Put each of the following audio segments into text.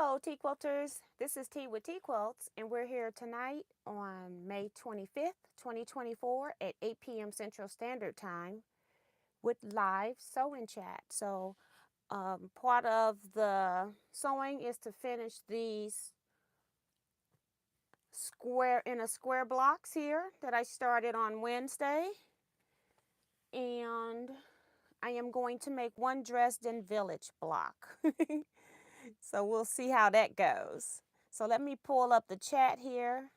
Hello, Teaquilters. This is T with Teaquilts, and we're here tonight on May 25th, 2024 at 8 p.m. Central Standard Time with live sewing chat. So part of the sewing is to finish these square blocks here that I started on Wednesday. And I am going to make one Dresden Village block. So we'll see how that goes. So let me pull up the chat here.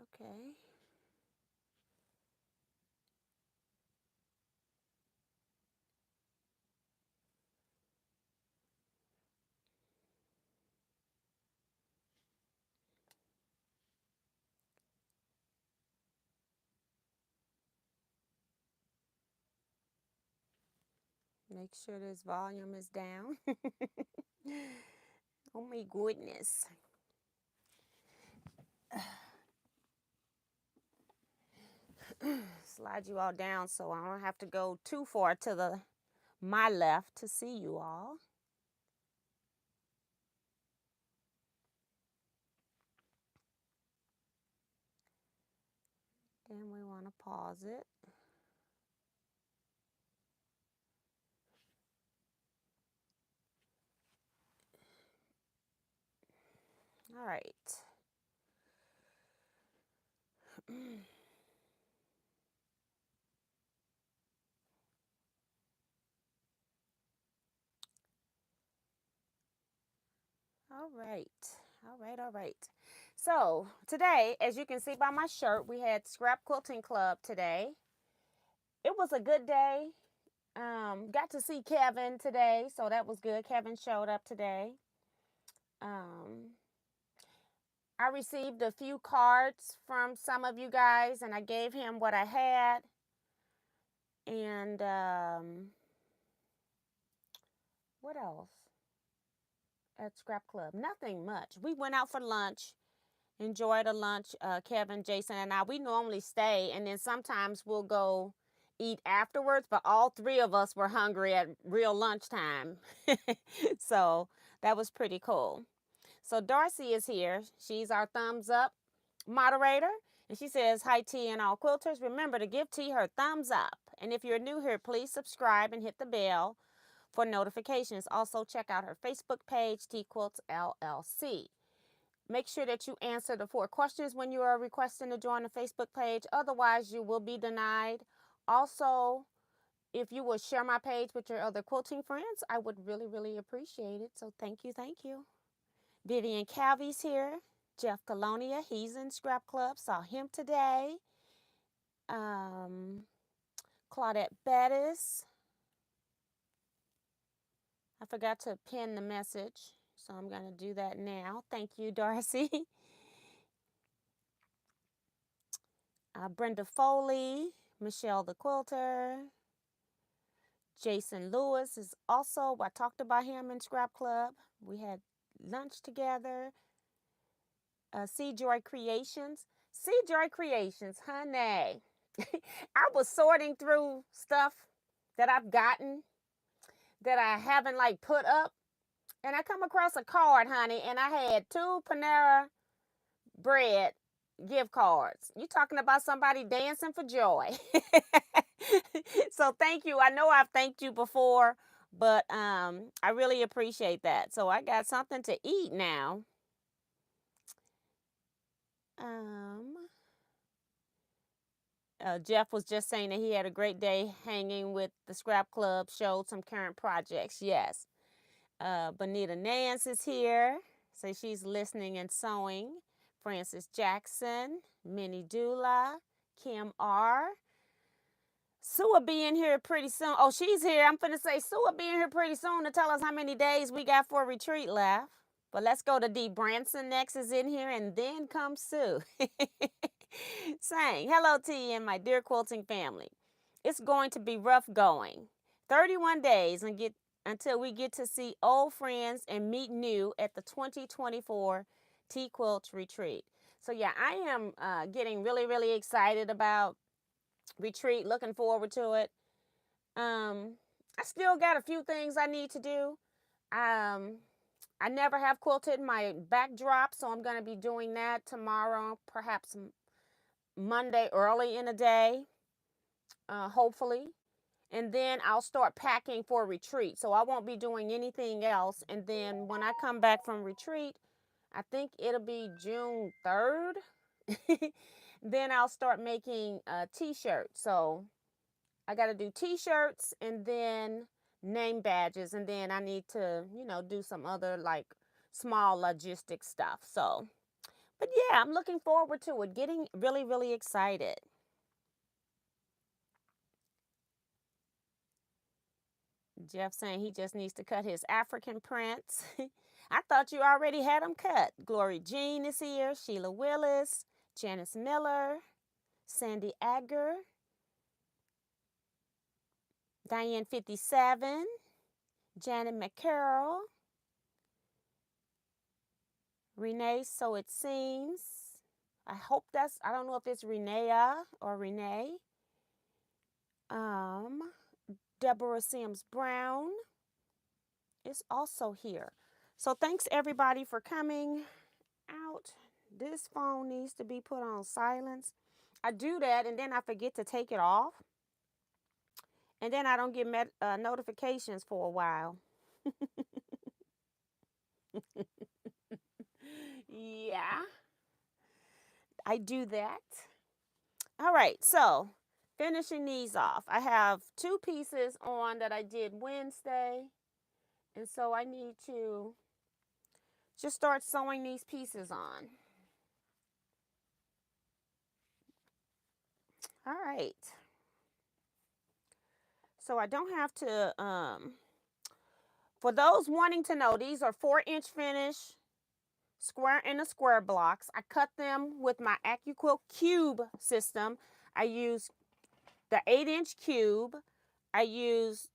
Okay. Make sure this volume is down. Oh my goodness. Slide you all down so I don't have to go too far to my left to see you all. Then we want to pause it. All right. All right. So today, as you can see by my shirt, we had Scrap Quilting Club today. It was a good day. Got to see Kevin today, so that was good. Kevin showed up today. I received a few cards from some of you guys, and I gave him what I had. And what else? At Scrap Club, nothing much. We went out for lunch, enjoyed a lunch. Kevin, Jason, and I, we normally stay, and then sometimes we'll go eat afterwards, but all three of us were hungry at real lunchtime. So that was pretty cool. So Darcy is here. She's our thumbs up moderator. And she says, hi, T and all quilters. Remember to give T her thumbs up. And if you're new here, please subscribe and hit the bell for notifications. Also, check out her Facebook page, Teaquilts LLC. Make sure that you answer the 4 questions when you are requesting to join the Facebook page. Otherwise, you will be denied. Also, if you would share my page with your other quilting friends, I would really, really appreciate it. So thank you, thank you. Vivian Calvy's here. Jeff Colonia, he's in Scrap Club. Saw him today. Claudette Bettis. I forgot to pin the message, so I'm going to do that now. Thank you, Darcy. Brenda Foley, Michelle the Quilter. Jason Lewis is also, I talked about him in Scrap Club. We had lunch together. C Joy Creations. C Joy Creations, honey. I was sorting through stuff that I've gotten that I haven't like put up, and I come across a card, honey, and I had 2 Panera Bread gift cards. You talking about somebody dancing for joy. So thank you. I know I've thanked you before, but I really appreciate that. So I got something to eat now. Jeff was just saying that he had a great day hanging with the Scrap Club, showed some current projects. Yes. Bonita Nance is here. So she's listening and sewing. Francis Jackson, Minnie Dula, Kim R. Sue will be in here pretty soon. Oh, she's here. I'm finna say Sue will be in here pretty soon to tell us how many days we got for retreat left. But let's go to Dee Branson next is in here, and then comes Sue. Saying, hello T and my dear quilting family. It's going to be rough going. 31 days until we get to see old friends and meet new at the 2024 Teaquilts retreat. So yeah, I am getting really, really excited about retreat, looking forward to it. I still got a few things I need to do. I never have quilted my backdrop, so I'm going to be doing that tomorrow, perhaps Monday early in the day, hopefully. And then I'll start packing for retreat. So I won't be doing anything else. And then when I come back from retreat, I think it'll be June 3rd. Then I'll start making t-shirts. So I got to do t-shirts and then name badges. And then I need to, do some other like small logistic stuff. So, but yeah, I'm looking forward to it. Getting really, really excited. Jeff saying he just needs to cut his African prints. I thought you already had them cut. Glory Jean is here. Sheila Willis. Janice Miller. Sandy Agger. Diane 57. Janet McCarroll. Renee, so it seems. I hope I don't know if it's Renea or Renee. Deborah Sims Brown is also here. So thanks everybody for coming out. This phone needs to be put on silence. I do that and then I forget to take it off. And then I don't get notifications for a while. Yeah, I do that. All right, so finishing these off. I have 2 pieces on that I did Wednesday. And so I need to just start sewing these pieces on. All right. So I don't have to, for those wanting to know, these are 4-inch finish, square and a square blocks. I cut them with my AccuQuilt cube system. I use the 8-inch cube. I use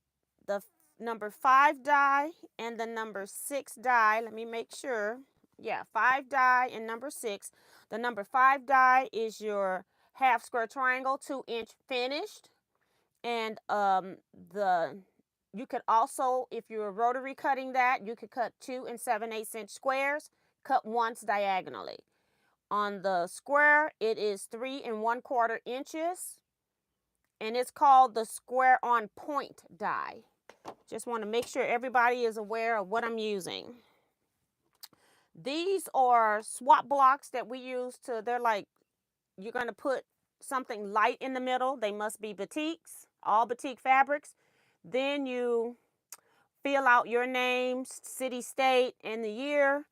the number 5 die and the number 6 die. Let me make sure. Yeah, 5 die and number 6. The number 5 die is your half square triangle, 2-inch finished. And you could also, if you're rotary cutting that, you could cut 2 7/8-inch squares, cut once diagonally. On the square, it is 3 1/4 inches, and it's called the square on point die. Just want to make sure everybody is aware of what I'm using. These are swap blocks that we use they're like, you're going to put something light in the middle. They must be batiks, all batik fabrics. Then you fill out your names, city, state, and the year.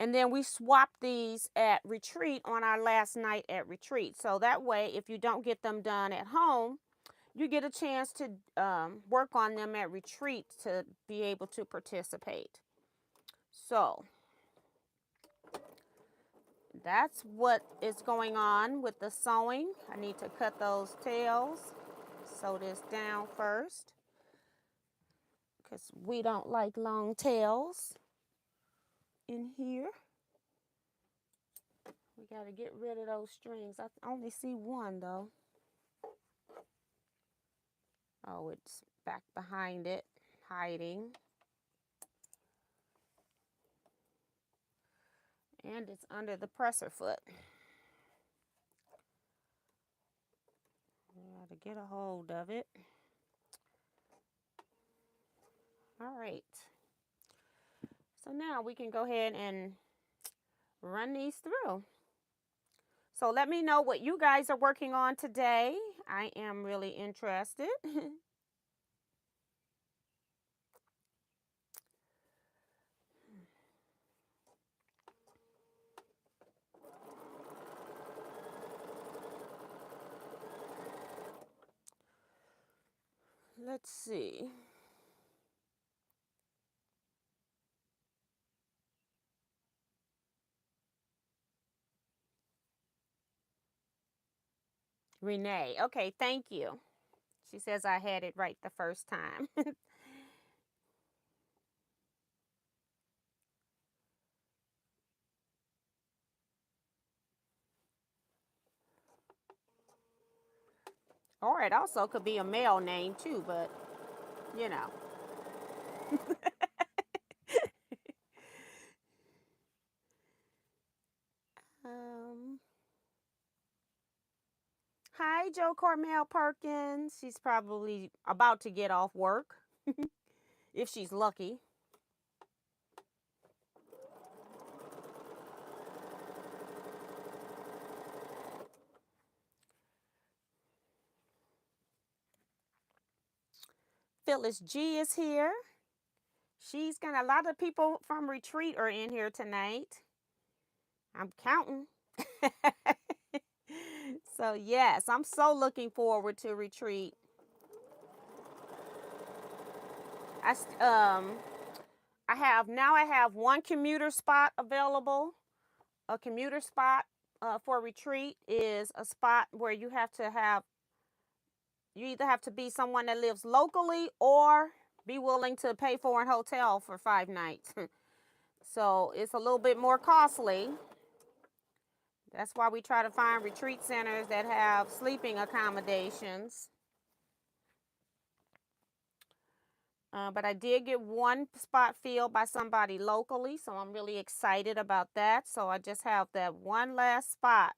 And then we swap these at retreat on our last night at retreat. So that way, if you don't get them done at home, you get a chance to work on them at retreat to be able to participate. So that's what is going on with the sewing. I need to cut those tails. Sew this down first because we don't like long tails in here. We got to get rid of those strings. I only see one though. Oh, it's back behind it, hiding. And it's under the presser foot. You got to get a hold of it. All right. So now we can go ahead and run these through. So let me know what you guys are working on today. I am really interested. Let's see. Renee. Okay, thank you. She says I had it right the first time. Or it also could be a male name too, but you know. Um, Hi, Joe Cormel Perkins. She's probably about to get off work, if she's lucky. Phyllis G is here. She's gonna, a lot of people from retreat are in here tonight. I'm counting. So yes, I'm so looking forward to retreat. I I have one commuter spot available. A commuter spot for retreat is a spot where you either have to be someone that lives locally or be willing to pay for a hotel for 5 nights. So it's a little bit more costly. That's why we try to find retreat centers that have sleeping accommodations. But I did get one spot filled by somebody locally, so I'm really excited about that. So I just have that one last spot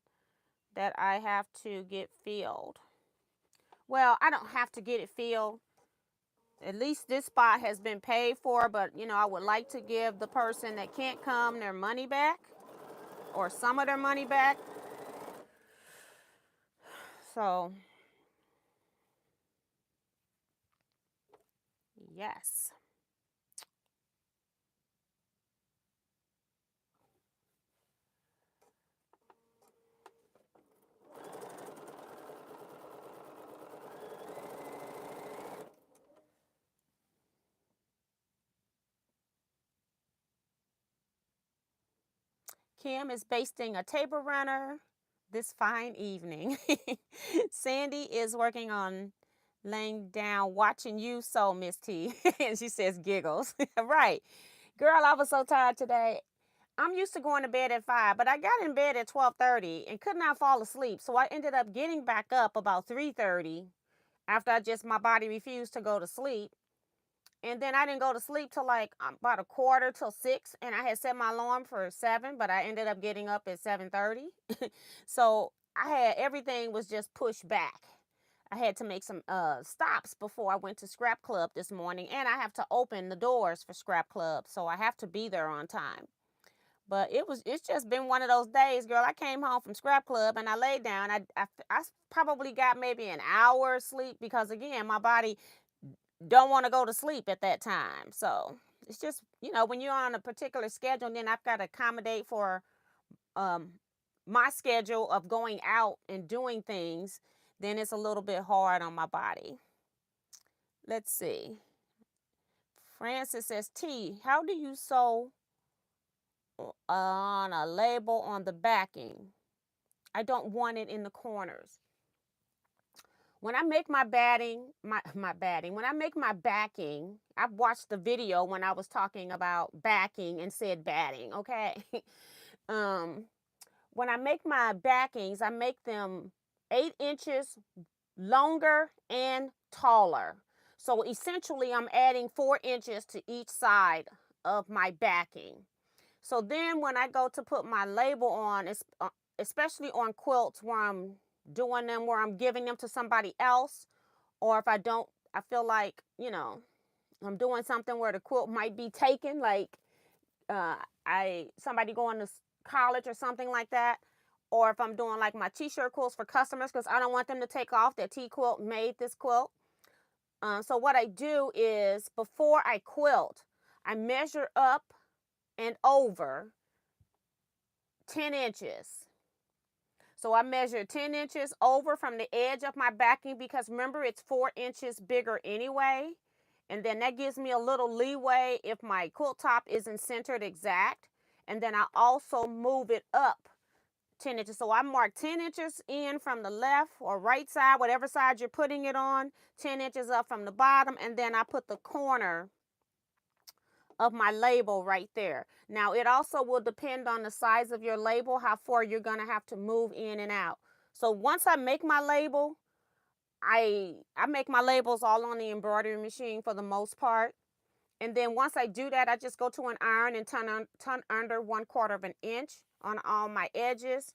that I have to get filled. Well, I don't have to get it filled. At least this spot has been paid for, but I would like to give the person that can't come their money back or some of their money back. So, yes. Kim is basting a table runner this fine evening. Sandy is working on laying down watching you sew, Miss T. And she says giggles. Right. Girl, I was so tired today. I'm used to going to bed at 5, but I got in bed at 12:30 and could not fall asleep. So I ended up getting back up about 3:30 after my body refused to go to sleep. And then I didn't go to sleep till like about a quarter till 6, and I had set my alarm for 7, but I ended up getting up at 7:30. So everything was just pushed back. I had to make some stops before I went to Scrap Club this morning, and I have to open the doors for Scrap Club, so I have to be there on time. But it's just been one of those days, girl. I came home from Scrap Club and I laid down. I probably got maybe an hour sleep because, again, my body don't want to go to sleep at that time. So it's just, when you're on a particular schedule, then I've got to accommodate for um, my schedule of going out and doing things, then it's a little bit hard on my body. Let's see. Francis says, T, how do you sew on a label on the backing? I don't want it in the corners. When I make my when I make my backing, I've watched the video when I was talking about backing and said batting, okay? um, when I make my backings, I make them 8 inches longer and taller. So essentially, I'm adding 4 inches to each side of my backing. So then when I go to put my label on, especially on quilts where I'm doing them, where I'm giving them to somebody else, or if I don't, I feel like, I'm doing something where the quilt might be taken, like somebody going to college or something like that, or if I'm doing like my t-shirt quilts for customers, because I don't want them to take off that Teaquilt made this quilt. So what I do is, before I quilt, I measure up and over 10 inches. So I measure 10 inches over from the edge of my backing, because remember, it's 4 inches bigger anyway. And then that gives me a little leeway if my quilt top isn't centered exact. And then I also move it up 10 inches. So I mark 10 inches in from the left or right side, whatever side you're putting it on, 10 inches up from the bottom. And then I put the corner of my label right there. Now, it also will depend on the size of your label, how far you're going to have to move in and out. So once I make my label, I make my labels all on the embroidery machine for the most part. And then once I do that, I just go to an iron and turn under 1/4 of an inch on all my edges.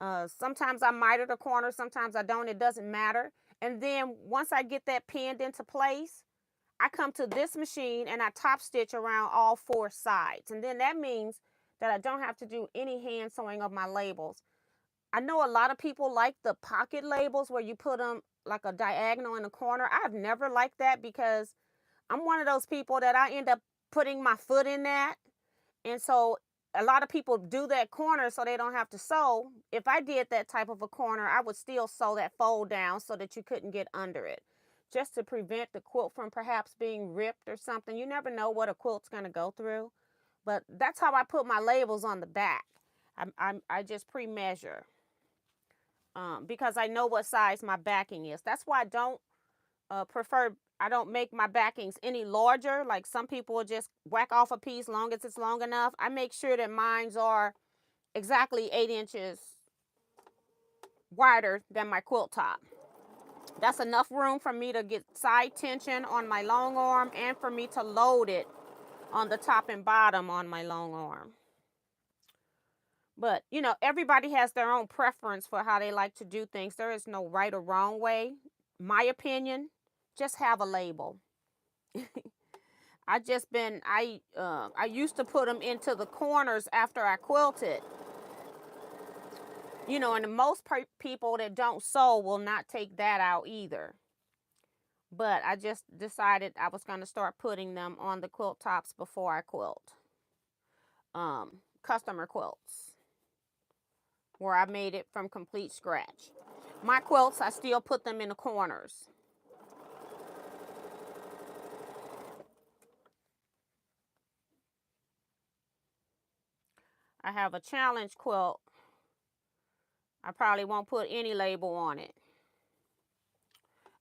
Sometimes I miter the corner, sometimes I don't. It doesn't matter. And then once I get that pinned into place, I come to this machine and I top stitch around all 4 sides. And then that means that I don't have to do any hand sewing of my labels. I know a lot of people like the pocket labels where you put them like a diagonal in the corner. I've never liked that because I'm one of those people that I end up putting my foot in that. And so a lot of people do that corner so they don't have to sew. If I did that type of a corner, I would still sew that fold down so that you couldn't get under it, just to prevent the quilt from perhaps being ripped or something. You never know what a quilt's going to go through. But that's how I put my labels on the back. I just pre-measure because I know what size my backing is. That's why I don't I don't make my backings any larger. Like some people will just whack off a piece long as it's long enough. I make sure that mines are exactly 8 inches wider than my quilt top. That's enough room for me to get side tension on my long arm and for me to load it on the top and bottom on my long arm. But, you know, everybody has their own preference for how they like to do things. There is no right or wrong way. My opinion, just have a label. I used to put them into the corners after I quilted. You know, and most people that don't sew will not take that out either. But I just decided I was going to start putting them on the quilt tops before I quilt. Customer quilts, where I made it from complete scratch. My quilts, I still put them in the corners. I have a challenge quilt. I probably won't put any label on it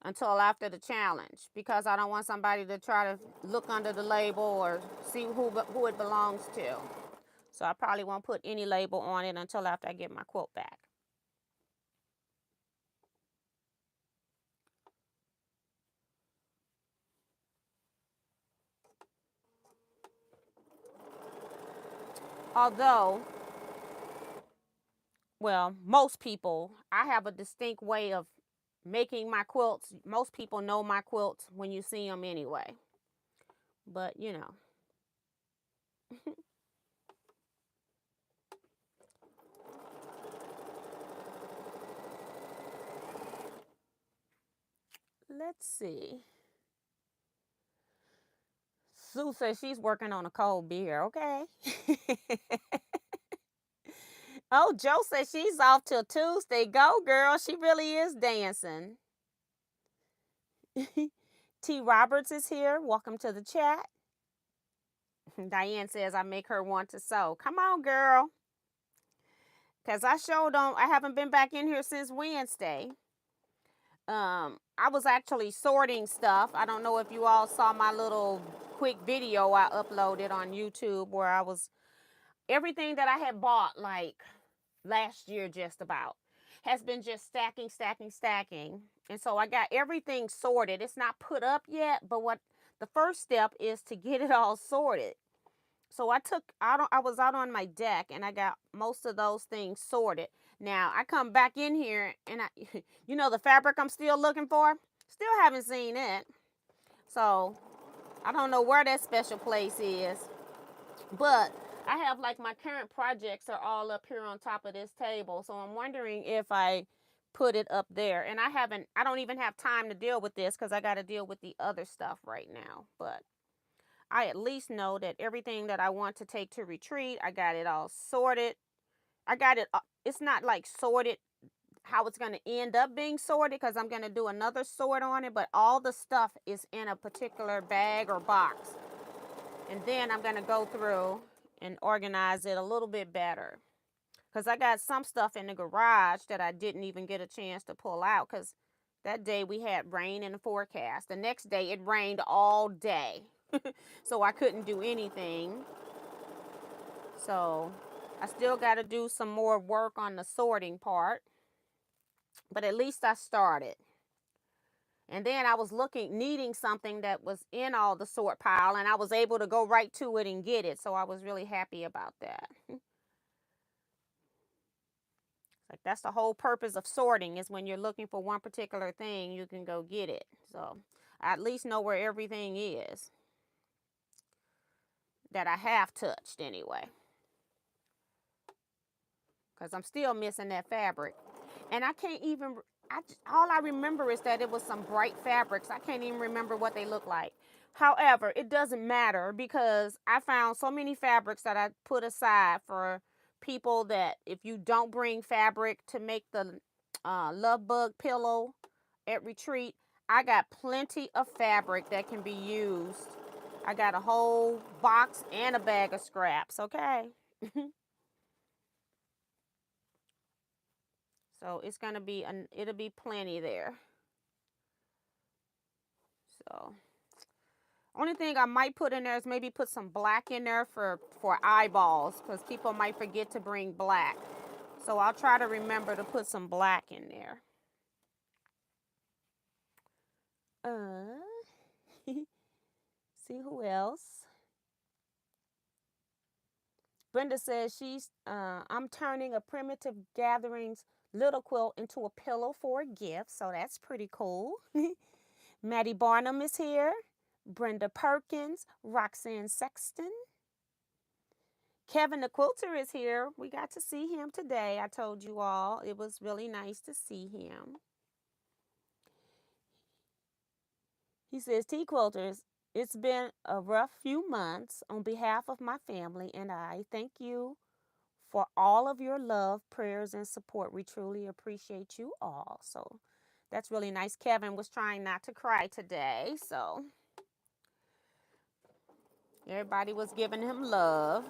until after the challenge because I don't want somebody to try to look under the label or see who it belongs to. So I probably won't put any label on it until after I get my quilt back. Although, well, most people, I have a distinct way of making my quilts. Most people know my quilts when you see them anyway. But, you know. Let's see. Sue says she's working on a cold beer. Okay. Oh, Joe says she's off till Tuesday. Go, girl. She really is dancing. T. Roberts is here. Welcome to the chat. Diane says I make her want to sew. Come on, girl. Because I haven't been back in here since Wednesday. I was actually sorting stuff. I don't know if you all saw my little quick video I uploaded on YouTube where I was, everything that I had bought like last year just about has been just stacking. And so I got everything sorted. It's not put up yet, but what the first step is to get it all sorted. So I was out on my deck and I got most of those things sorted. Now I come back in here and you know, the fabric I'm still looking for, still haven't seen it. So I don't know where that special place is, but I have like my current projects are all up here on top of this table. So I'm wondering if I put it up there, and I don't even have time to deal with this because I got to deal with the other stuff right now. But I at least know that everything that I want to take to retreat, I got it all sorted. I got it, it's not like sorted how it's going to end up being sorted because I'm going to do another sort on it, but all the stuff is in a particular bag or box. And then I'm going to go through and organize it a little bit better. Because I got some stuff in the garage that I didn't even get a chance to pull out because that day we had rain in the forecast. The next day it rained all day. So I couldn't do anything. So I still got to do some more work on the sorting part. But at least I started. And then I was needing something that was in all the sort pile, and I was able to go right to it and get it. So I was really happy about that. Like, that's the whole purpose of sorting, is when you're looking for one particular thing, you can go get it. So I at least know where everything is that I have touched anyway. Because I'm still missing that fabric. And I can't even, all I remember is that it was some bright fabrics. I can't even remember what they look like. However, it doesn't matter, because I found so many fabrics that I put aside for people that if you don't bring fabric to make the love bug pillow at retreat, I got plenty of fabric that can be used. I got a whole box and a bag of scraps, okay? So it's going to be, it'll be plenty there. So only thing I might put in there is maybe put some black in there for eyeballs, because people might forget to bring black. So I'll try to remember to put some black in there. See who else. Brenda says I'm turning a Primitive Gatherings little quilt into a pillow for a gift. So that's pretty cool. Maddie Barnum is here. Brenda Perkins, Roxanne Sexton. Kevin the Quilter is here. We got to see him today. I told you all. It was really nice to see him. He says, Teaquilters, it's been a rough few months. On behalf of my family and I, thank you for all of your love, prayers, and support. We truly appreciate you all. So that's really nice. Kevin was trying not to cry today. So everybody was giving him love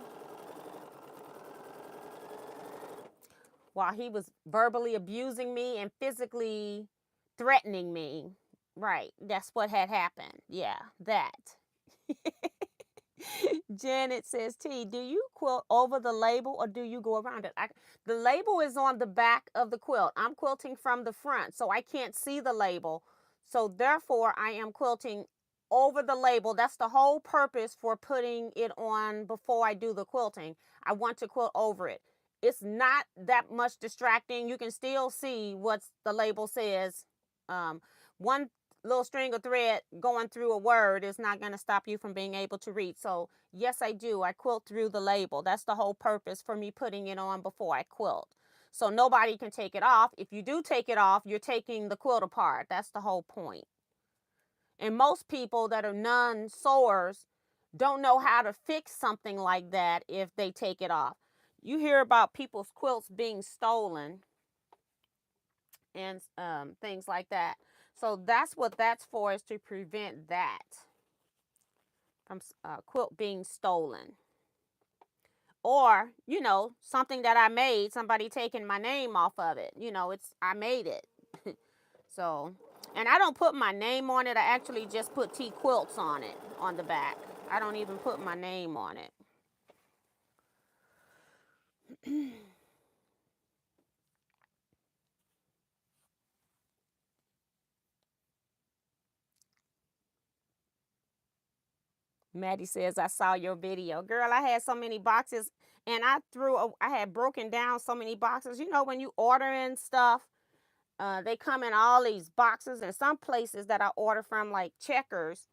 while he was verbally abusing me and physically threatening me. Right. That's what had happened. Yeah, that. Janet says, T, do you quilt over the label or do you go around it? The label is on the back of the quilt. I'm quilting from the front, so I can't see the label. So therefore, I am quilting over the label. That's the whole purpose for putting it on before I do the quilting. I want to quilt over it. It's not that much distracting. You can still see what the label says. One little string of thread going through a word is not going to stop you from being able to read. So yes, I do. I quilt through the label. That's the whole purpose for me putting it on before I quilt. So nobody can take it off. If you do take it off, you're taking the quilt apart. That's the whole point. And most people that are non-sewers don't know how to fix something like that if they take it off. You hear about people's quilts being stolen and things like that. So that's what that's for, is to prevent that from quilt being stolen. Or, something that I made, somebody taking my name off of it. I made it. So, and I don't put my name on it. I actually just put Teaquilts on it, on the back. I don't even put my name on it. Maddie says, I saw your video. Girl, I had so many boxes, and I had broken down so many boxes. When you ordering stuff, they come in all these boxes, and some places that I order from, like Checkers,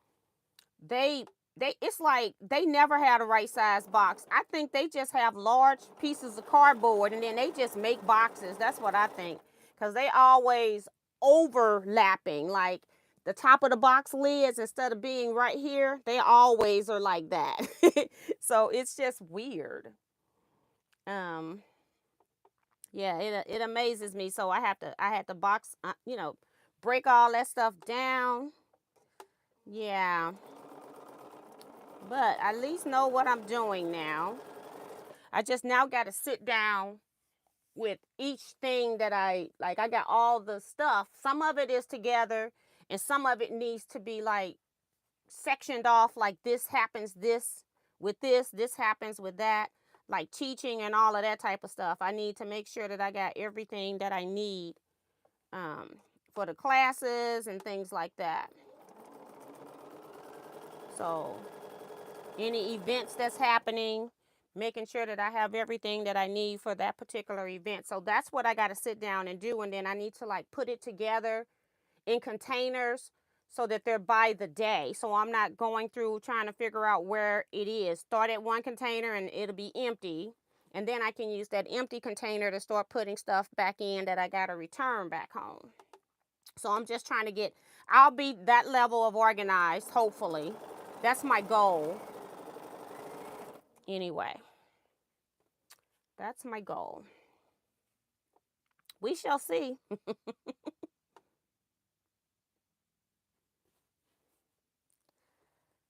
it's like they never had a right size box. I think they just have large pieces of cardboard, and then they just make boxes. That's what I think, because they always overlapping. Like, the top of the box lids, instead of being right here, they always are like that. So it's just weird. Yeah, it amazes me. So I had to box, break all that stuff down. Yeah. But at least know what I'm doing now. I just now got to sit down with each thing that I got all the stuff. Some of it is together, and some of it needs to be like sectioned off, like this happens this with this happens with that, like teaching and all of that type of stuff. I need to make sure that I got everything that I need for the classes and things like that. So any events that's happening, making sure that I have everything that I need for that particular event. So that's what I got to sit down and do. And then I need to like put it together in containers so that they're by the day. So I'm not going through trying to figure out where it is. Start at one container and it'll be empty. And then I can use that empty container to start putting stuff back in that I got to return back home. So I'm just trying to get, I'll be that level of organized, hopefully. That's my goal. Anyway, that's my goal. We shall see.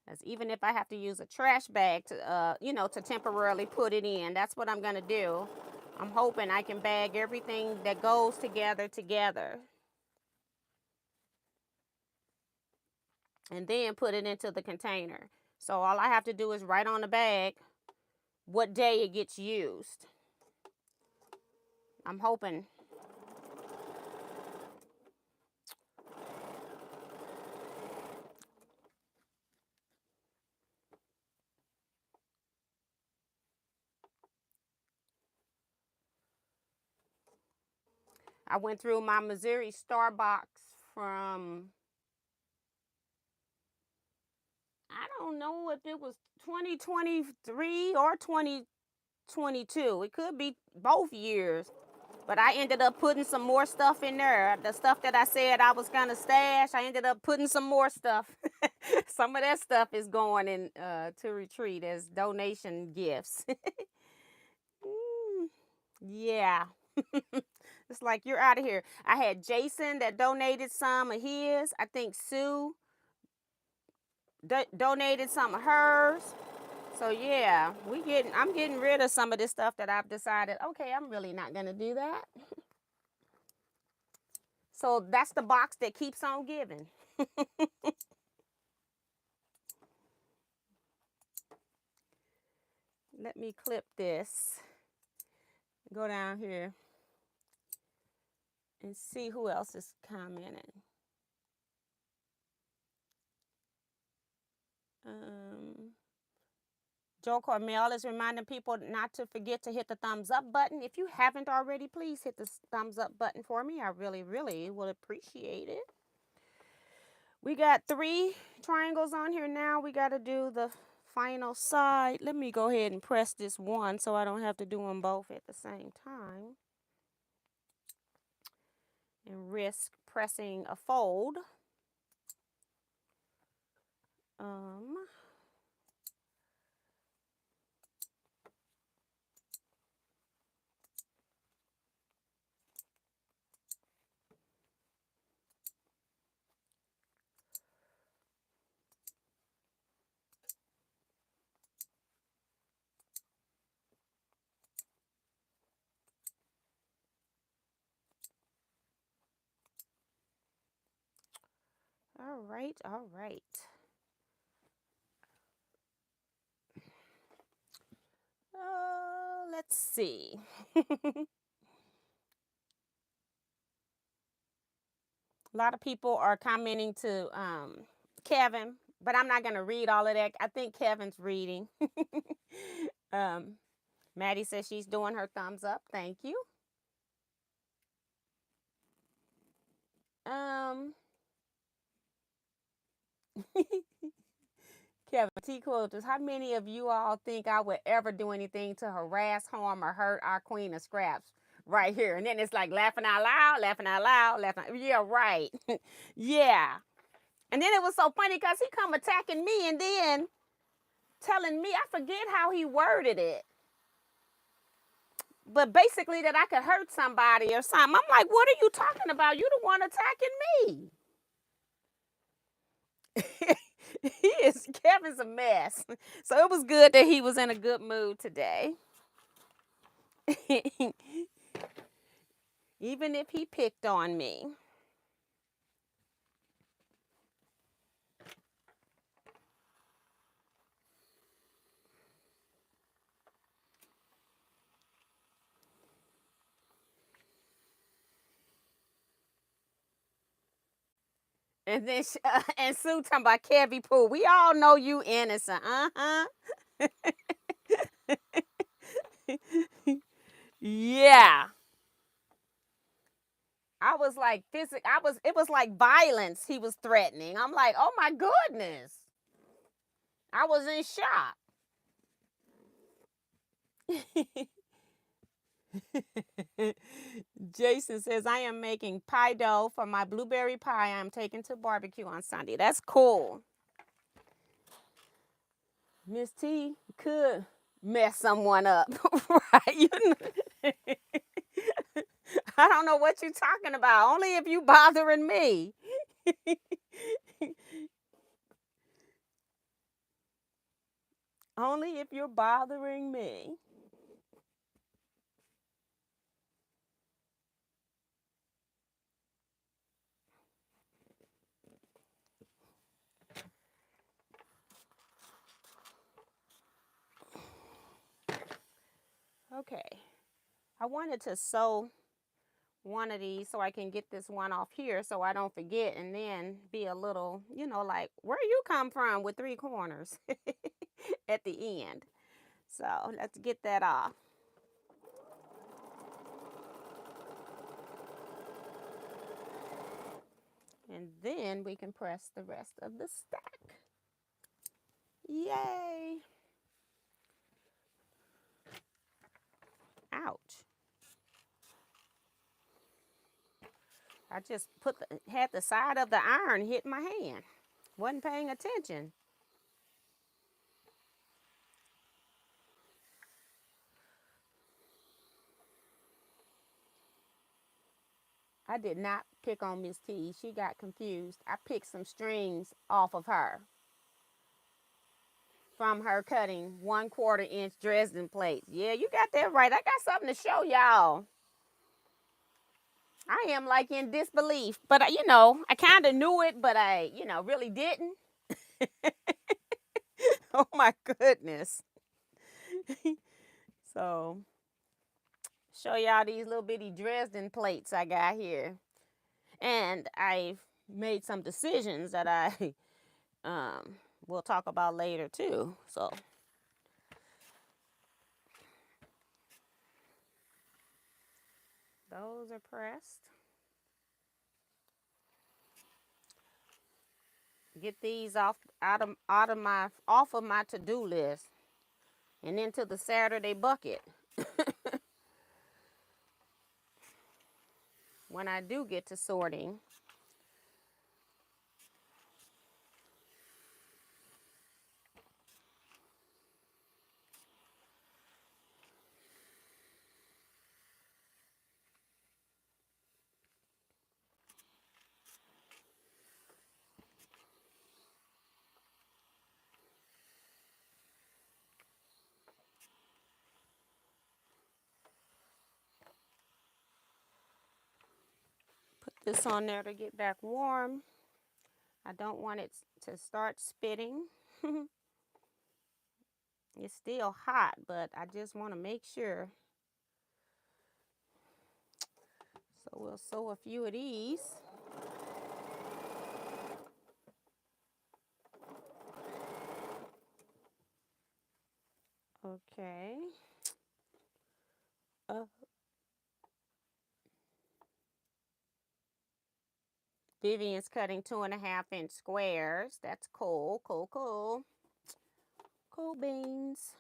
As even if I have to use a trash bag to, to temporarily put it in, that's what I'm going to do. I'm hoping I can bag everything that goes together. And then put it into the container. So all I have to do is write on the bag what day it gets used. I'm hoping. I went through my Missouri Starbucks from, I don't know if it was 2023 or 2022. It could be both years. But I ended up putting some more stuff in there. The stuff that I said I was going to stash, I ended up putting some more stuff. Some of that stuff is going in to retreat as donation gifts. Yeah. It's like, you're out of here. I had Jason that donated some of his. I think Sue donated some of hers. So yeah, I'm getting rid of some of this stuff that I've decided, okay, I'm really not going to do that. So that's the box that keeps on giving. Let me clip this. Go down here and see who else is commenting. Joe Cormel is reminding people not to forget to hit the thumbs up button. If you haven't already, please hit the thumbs up button for me. I really, really will appreciate it. We got 3 triangles on here now. We got to do the final side. Let me go ahead and press this one so I don't have to do them both at the same time and risk pressing a fold. All right. Let's see. A lot of people are commenting to Kevin, but I'm not going to read all of that. I think Kevin's reading. Maddie says she's doing her thumbs up. Thank you. Kevin, Teaquilts, how many of you all think I would ever do anything to harass, harm, or hurt our queen of scraps right here? And then it's like laughing out loud. Yeah, right. Yeah. And then it was so funny because he come attacking me and then telling me, I forget how he worded it, but basically that I could hurt somebody or something. I'm like, what are you talking about? You the one attacking me. Kevin's a mess. So it was good that he was in a good mood today. Even if he picked on me. And then and Sue talking about Kevy Pooh. We all know you innocent. Yeah. I was like it was like violence he was threatening. I'm like, oh my goodness. I was in shock. Jason says, I am making pie dough for my blueberry pie I'm taking to barbecue on Sunday. That's cool. Miss T could mess someone up, right? You know? I don't know what you're talking about. Only if you bothering me. Only if you're bothering me. Okay. I wanted to sew one of these so I can get this one off here so I don't forget and then be a little, you know, like, where you come from with 3 corners at the end. So let's get that off. And then we can press the rest of the stack. Yay! Ouch. I just had the side of the iron hit my hand. Wasn't paying attention. I did not pick on Miss T. She got confused. I picked some strings off of her from her cutting 1/4 inch Dresden plates. Yeah, you got that right. I got something to show y'all. I am like in disbelief, but you know, I kind of knew it, but I, you know, really didn't. Oh my goodness. So, show y'all these little bitty Dresden plates I got here. And I've made some decisions that I will talk about later too. So, those are pressed. Get these off of my to-do list and into the Saturday bucket. When I do get to sorting. Put this on there to get back warm. I don't want it to start spitting. It's still hot, but I just want to make sure. So we'll sew a few of these. Okay. Vivian's cutting 2.5-inch squares. That's cool, cool, cool. Cool beans.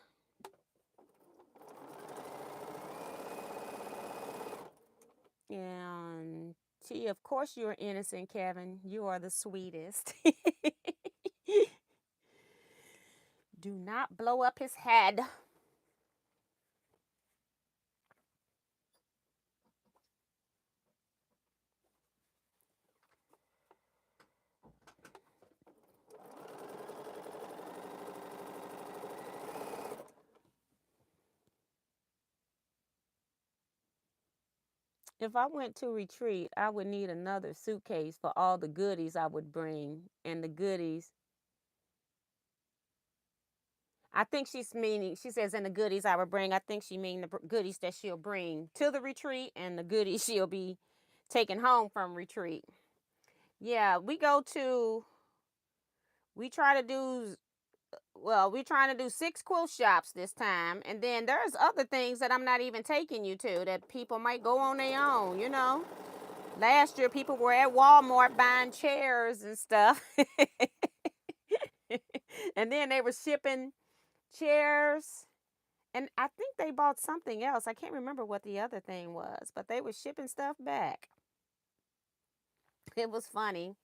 And T, of course you're innocent, Kevin. You are the sweetest. Do not blow up his head. If I went to retreat, I would need another suitcase for all the goodies I would bring. And the goodies, I think she's meaning, she says, and the goodies I would bring, I think she means the goodies that she'll bring to the retreat and the goodies she'll be taking home from retreat. Yeah, we try to do, well, we're trying to do 6 quilt shops this time. And then there's other things that I'm not even taking you to that people might go on their own, you know. Last year, people were at Walmart buying chairs and stuff. And then they were shipping chairs. And I think they bought something else. I can't remember what the other thing was, but they were shipping stuff back. It was funny.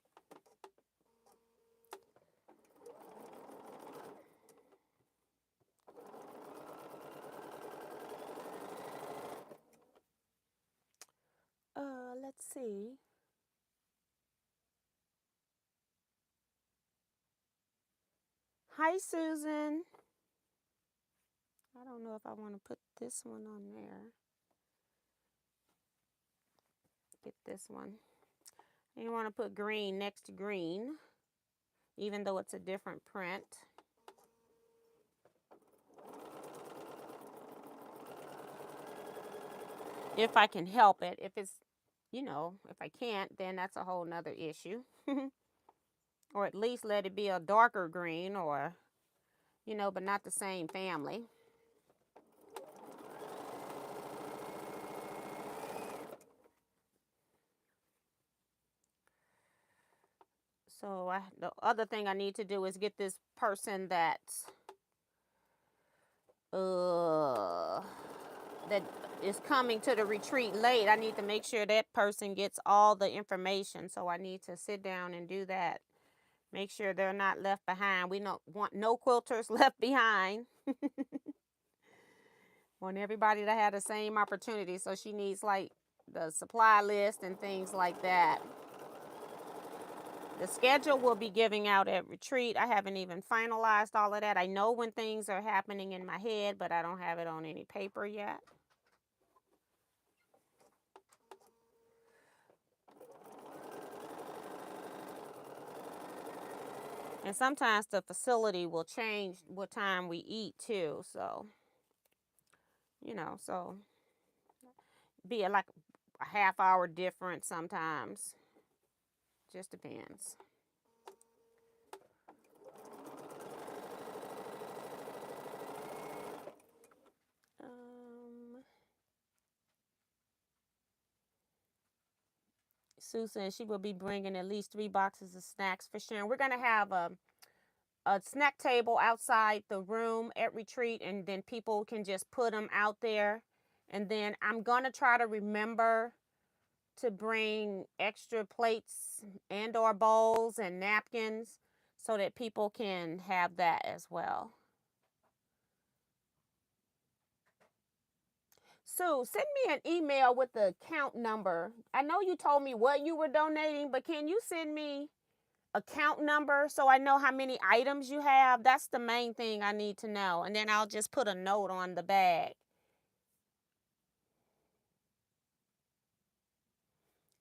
Let's see. Hi, Susan. I don't know if I want to put this one on there. Get this one. You want to put green next to green, even though it's a different print. If I can help it. If it's, you know, if I can't, then that's a whole nother issue. Or at least let it be a darker green, or, you know, but not the same family. So the other thing I need to do is get this person that is coming to the retreat late. I need to make sure that person gets all the information. So I need to sit down and do that. Make sure they're not left behind. We don't want no quilters left behind. Want everybody to have the same opportunity. So she needs like the supply list and things like that. The schedule will be giving out at retreat. I haven't even finalized all of that. I know when things are happening in my head, but I don't have it on any paper yet. And sometimes the facility will change what time we eat too. So, you know, so be like a half hour difference sometimes. Just depends. Sue says she will be bringing at least 3 boxes of snacks for sharing. We're going to have a snack table outside the room at retreat, and then people can just put them out there. And then I'm going to try to remember to bring extra plates and or bowls and napkins so that people can have that as well. Sue, send me an email with the account number. I know you told me what you were donating, but can you send me account number so I know how many items you have? That's the main thing I need to know. And then I'll just put a note on the bag.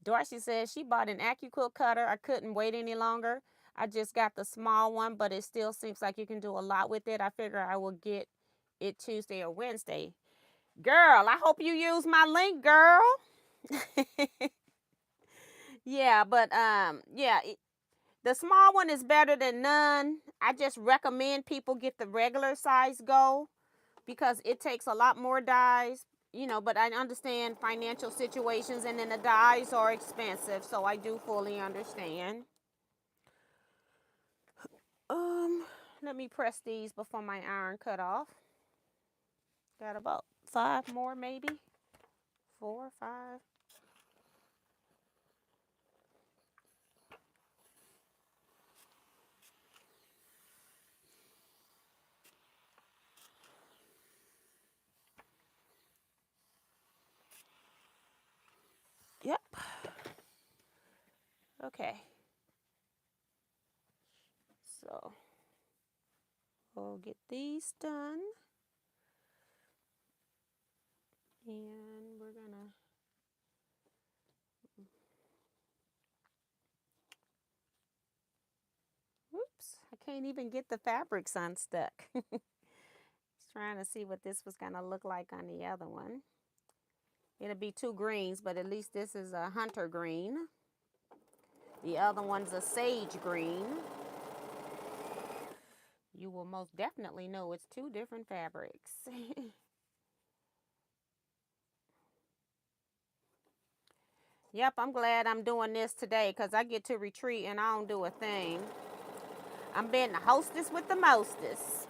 Dorsey says she bought an AccuQuilt cutter. I couldn't wait any longer. I just got the small one, but it still seems like you can do a lot with it. I figure I will get it Tuesday or Wednesday. Girl, I hope you use my link, girl. Yeah, but yeah, the small one is better than none. I just recommend people get the regular size go because it takes a lot more dies, you know, but I understand financial situations, and then the dies are expensive, so I do fully understand. Let me press these before my iron cut off. Got about 5 more, maybe 4 or 5. Yep. Okay. So we'll get these done. And we're gonna oops, I can't even get the fabrics unstuck. Just trying to see what this was gonna look like on the other one. It'll be 2 greens, but at least this is a hunter green. The other one's a sage green. You will most definitely know it's two different fabrics. Yep, I'm glad I'm doing this today because I get to retreat and I don't do a thing. I'm being the hostess with the mostest.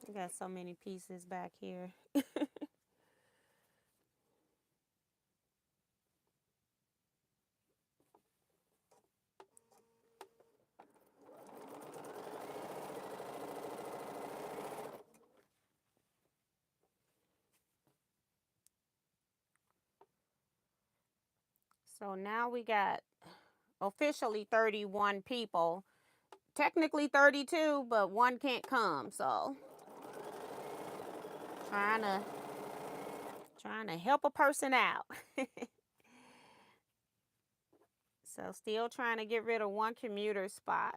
I got so many pieces back here. So now we got officially 31 people. Technically 32, but one can't come, so trying to help a person out. So still trying to get rid of one commuter spot.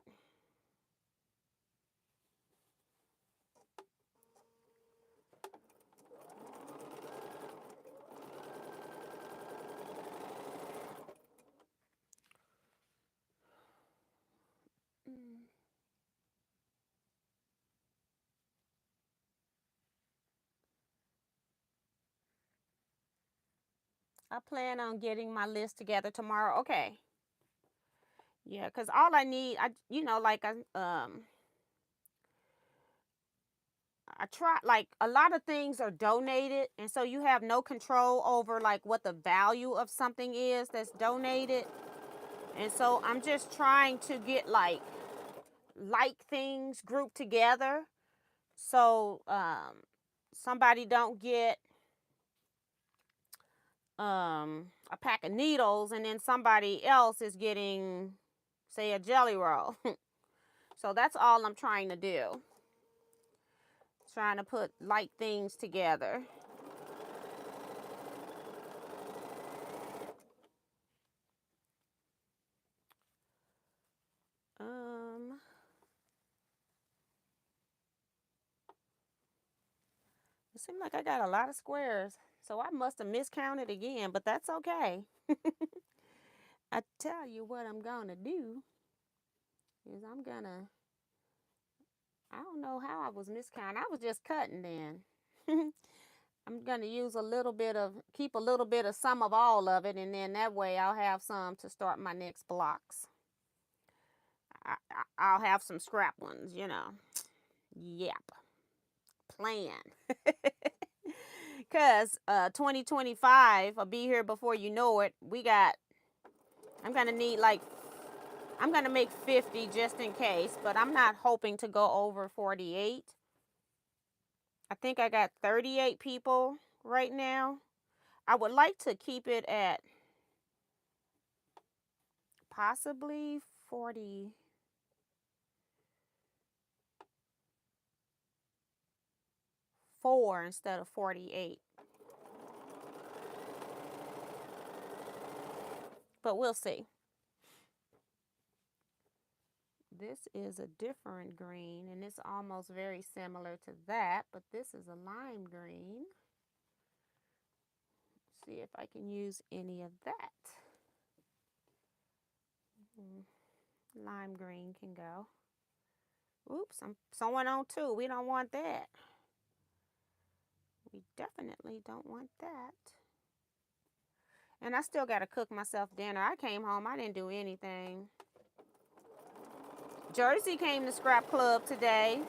I plan on getting my list together tomorrow. Okay. Yeah, because all I need, I try, like, a lot of things are donated, and so you have no control over, like, what the value of something is that's donated. And so I'm just trying to get, like things grouped together, so somebody don't get a pack of needles and then somebody else is getting, say, a jelly roll. So that's all I'm trying to do. Trying to put like things together. It seemed like I got a lot of squares, so I must have miscounted again, but that's okay. I tell you what I'm gonna do is I don't know how I was miscounting. I was just cutting then. I'm gonna use keep a little bit of some of all of it, and then that way I'll have some to start my next blocks. I'll have some scrap ones, Yep. Plan. Because 2025 will be here before you know it. I'm going to need I'm going to make 50 just in case, but I'm not hoping to go over 48. I think I got 38 people right now. I would like to keep it at possibly 44 instead of 48. But we'll see. This is a different green, and it's almost very similar to that, but this is a lime green. Let's see if I can use any of that. Lime green can go. Oops, I'm sewing on two. We don't want that. We definitely don't want that. And I still got to cook myself dinner. I came home, I didn't do anything. Jersey came to Scrap Club today,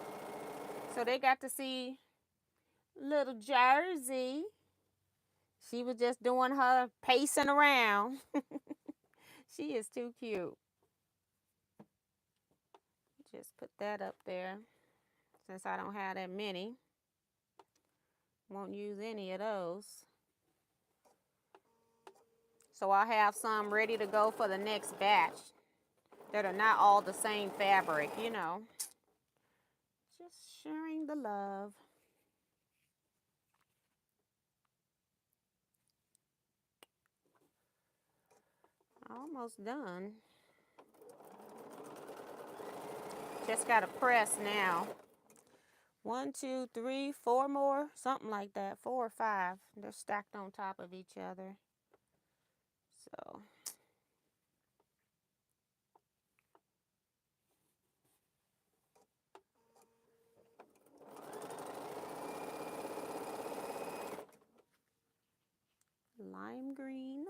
so they got to see little Jersey. She was just doing her pacing around. She is too cute. Just put that up there since I don't have that many. Won't use any of those. So I'll have some ready to go for the next batch that are not all the same fabric, Just sharing the love. Almost done. Just got to press now. 1, 2, 3, 4 more, something like that. 4 or 5. They're stacked on top of each other. So lime green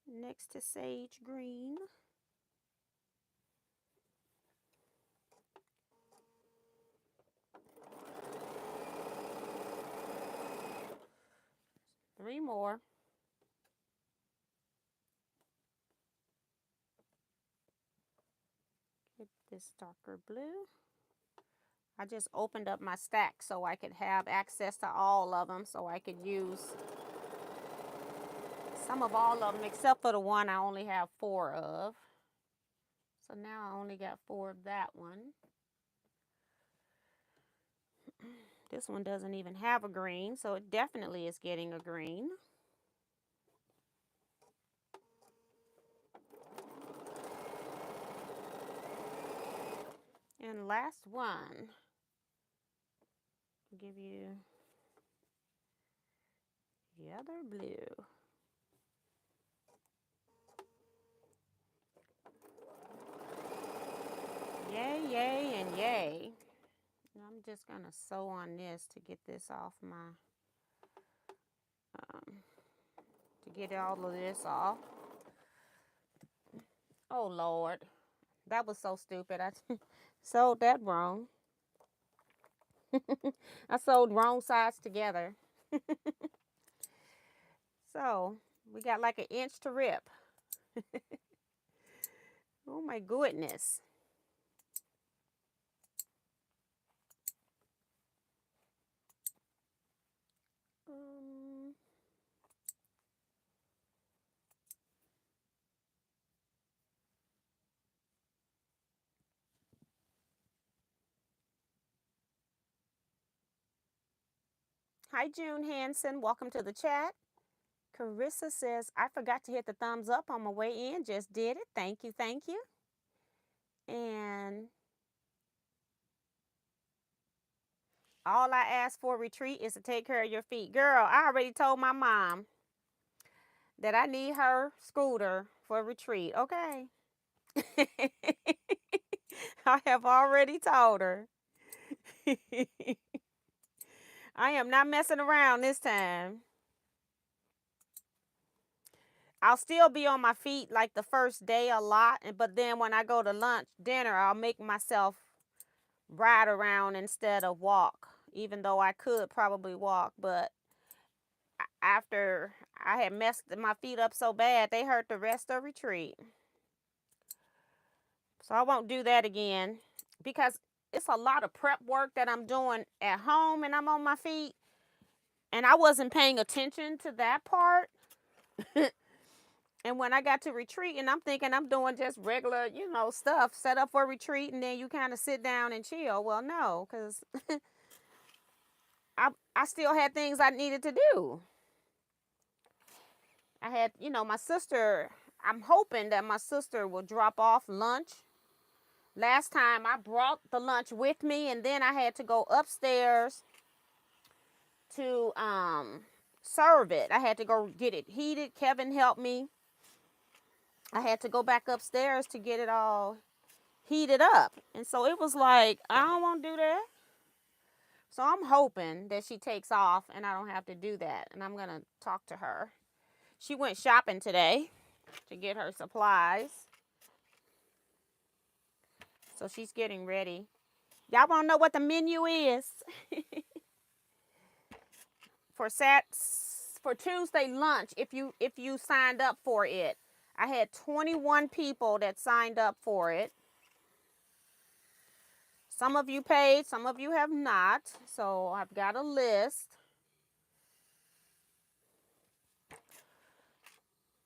next to sage green. Three more. Get this darker blue. I just opened up my stack so I could have access to all of them, so I could use some of all of them, except for the one I only have 4 of. So now I only got 4 of that one. This one doesn't even have a green, so it definitely is getting a green. And last one, I'll give you the other blue. Yay, yay, and yay. I'm just going to sew on this to get this off my, to get all of this off. Oh, Lord. That was so stupid. I sewed that wrong. I sewed wrong sides together. So, we got like an inch to rip. Oh, my goodness. Hi, June Hanson. Welcome to the chat. Carissa says, I forgot to hit the thumbs up on my way in. Just did it. Thank you. Thank you. And all I ask for retreat is to take care of your feet. Girl, I already told my mom that I need her scooter for retreat. Okay. I have already told her. I am not messing around this time. I'll still be on my feet like the first day a lot, but then when I go to lunch, dinner, I'll make myself ride around instead of walk, even though I could probably walk. But after I had messed my feet up so bad, they hurt the rest of retreat. So I won't do that again because it's a lot of prep work that I'm doing at home and I'm on my feet. And I wasn't paying attention to that part. And when I got to retreat, and I'm thinking I'm doing just regular, stuff set up for retreat, and then you kind of sit down and chill. Well, no, because I still had things I needed to do. I had, my sister, I'm hoping that my sister will drop off lunch. Last time I brought the lunch with me, and then I had to go upstairs to serve it. I had to go get it heated. Kevin helped me. I had to go back upstairs to get it all heated up. And so it was like, I don't want to do that. So I'm hoping that she takes off and I don't have to do that. And I'm going to talk to her. She went shopping today to get her supplies. So she's getting ready. Y'all want to know what the menu is? For Tuesday lunch, if you signed up for it. I had 21 people that signed up for it. Some of you paid, some of you have not. So I've got a list.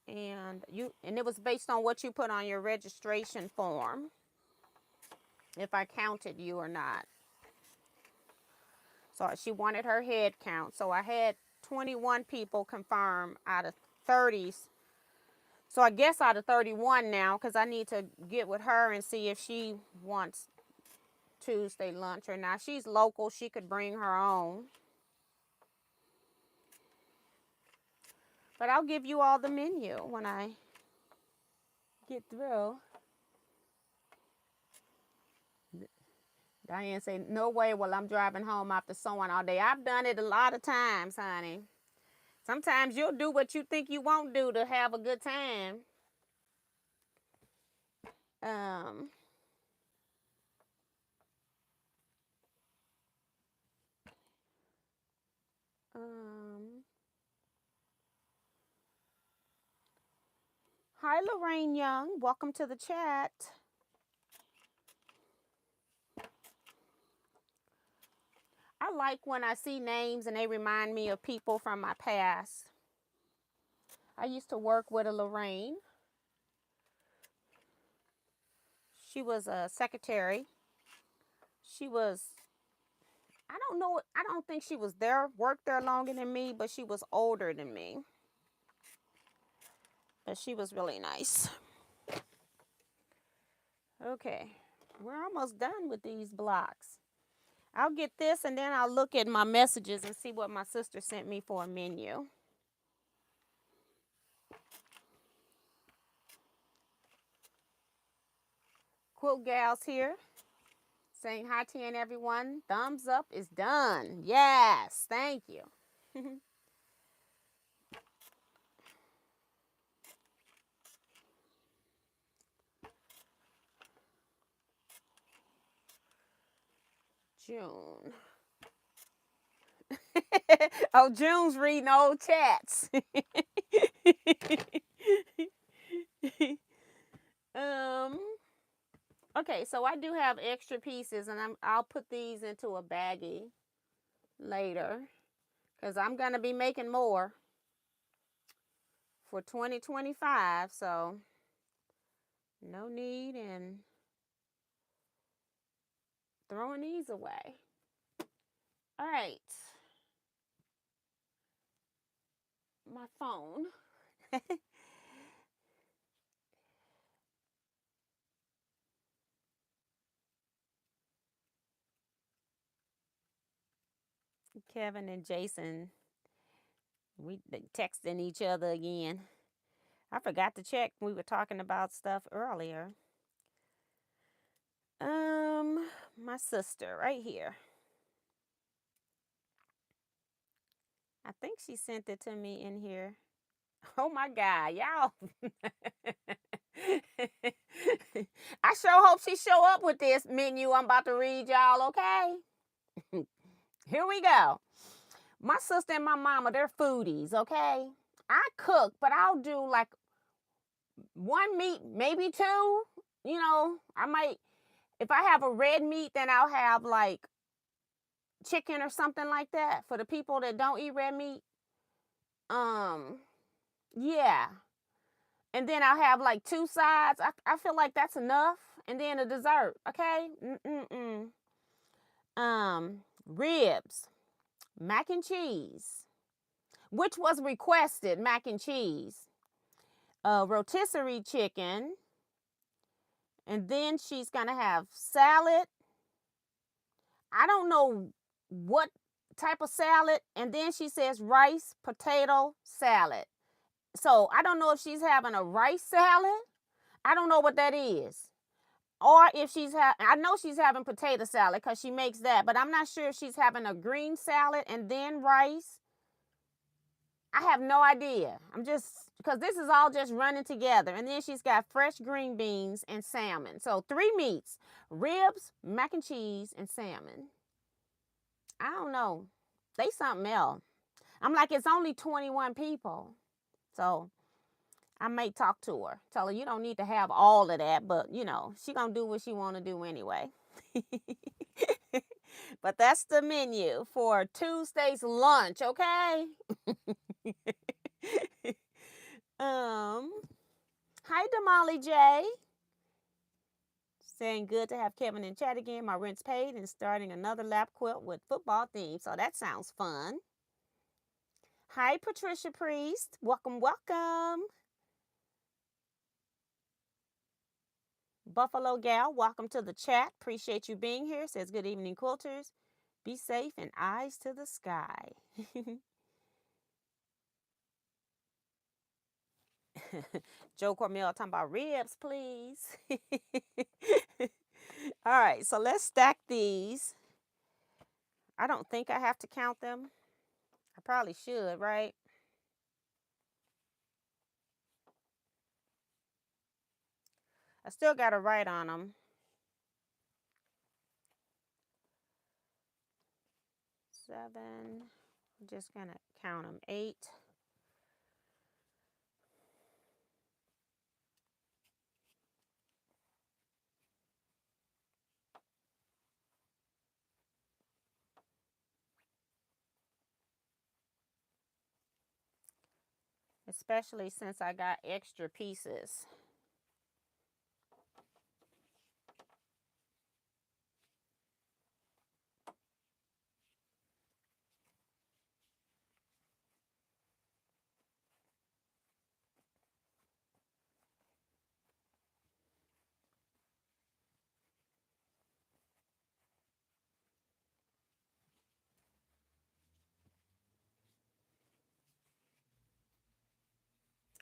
And it was based on what you put on your registration form, if I counted you or not. So she wanted her head count. So I had 21 people confirm out of 30 So I guess out of 31 now, because I need to get with her and see if she wants Tuesday lunch or not. She's local. She could bring her own. But I'll give you all the menu when I get through. Diane said, no way while I'm driving home after sewing all day. I've done it a lot of times, honey. Sometimes you'll do what you think you won't do to have a good time. Hi, Lorraine Young. Welcome to the chat. I like when I see names and they remind me of people from my past. I used to work with a Lorraine. She was a secretary. She was, I don't know, I don't think she was there, worked there longer than me, but she was older than me. But she was really nice. Okay, we're almost done with these blocks. I'll get this and then I'll look at my messages and see what my sister sent me for a menu. Quilt Gals here, saying hi to everyone. Thumbs up is done. Yes, thank you. June. Oh, June's reading old chats. Okay, so I do have extra pieces, and I'll put these into a baggie later, because I'm gonna be making more for 2025. So no need in throwing these away. All right. My phone. Kevin and Jason, we texting each other again. I forgot to check. We were talking about stuff earlier. My sister right here. I think she sent it to me in here. Oh my God, y'all. I sure hope she show up with this menu I'm about to read y'all, okay? Here we go. My sister and my mama, they're foodies, okay? I cook, but I'll do like one meat, maybe two. You know, I might, if I have a red meat, then I'll have like chicken or something like that for the people that don't eat red meat. Yeah. And then I'll have like two sides. I feel like that's enough. And then a dessert, okay? Ribs, mac and cheese, which was requested, mac and cheese, rotisserie chicken, and then she's gonna have salad. I don't know what type of salad, and then she says rice, potato, salad. So I don't know if she's having a rice salad. I don't know what that is. Or if I know she's having potato salad because she makes that, but I'm not sure if she's having a green salad and then rice. I have no idea. Because this is all just running together. And then she's got fresh green beans and salmon. So 3 meats, ribs, mac and cheese, and salmon. I don't know. They something else. I'm like, it's only 21 people. So I may talk to her. Tell her you don't need to have all of that, but you know, she gonna do what she wanna do anyway. But that's the menu for Tuesday's lunch, okay? Hi Damali J. Saying good to have Kevin in chat again. My rent's paid and starting another lap quilt with football theme. So that sounds fun. Hi Patricia Priest. Welcome, welcome. Buffalo Gal, welcome to the chat. Appreciate you being here. Says good evening, quilters. Be safe and eyes to the sky. Joe Cormel talking about ribs, please. All right, so let's stack these. I don't think I have to count them. I probably should, right? I still got to write on them. 7. I'm just going to count them. 8. Especially since I got extra pieces.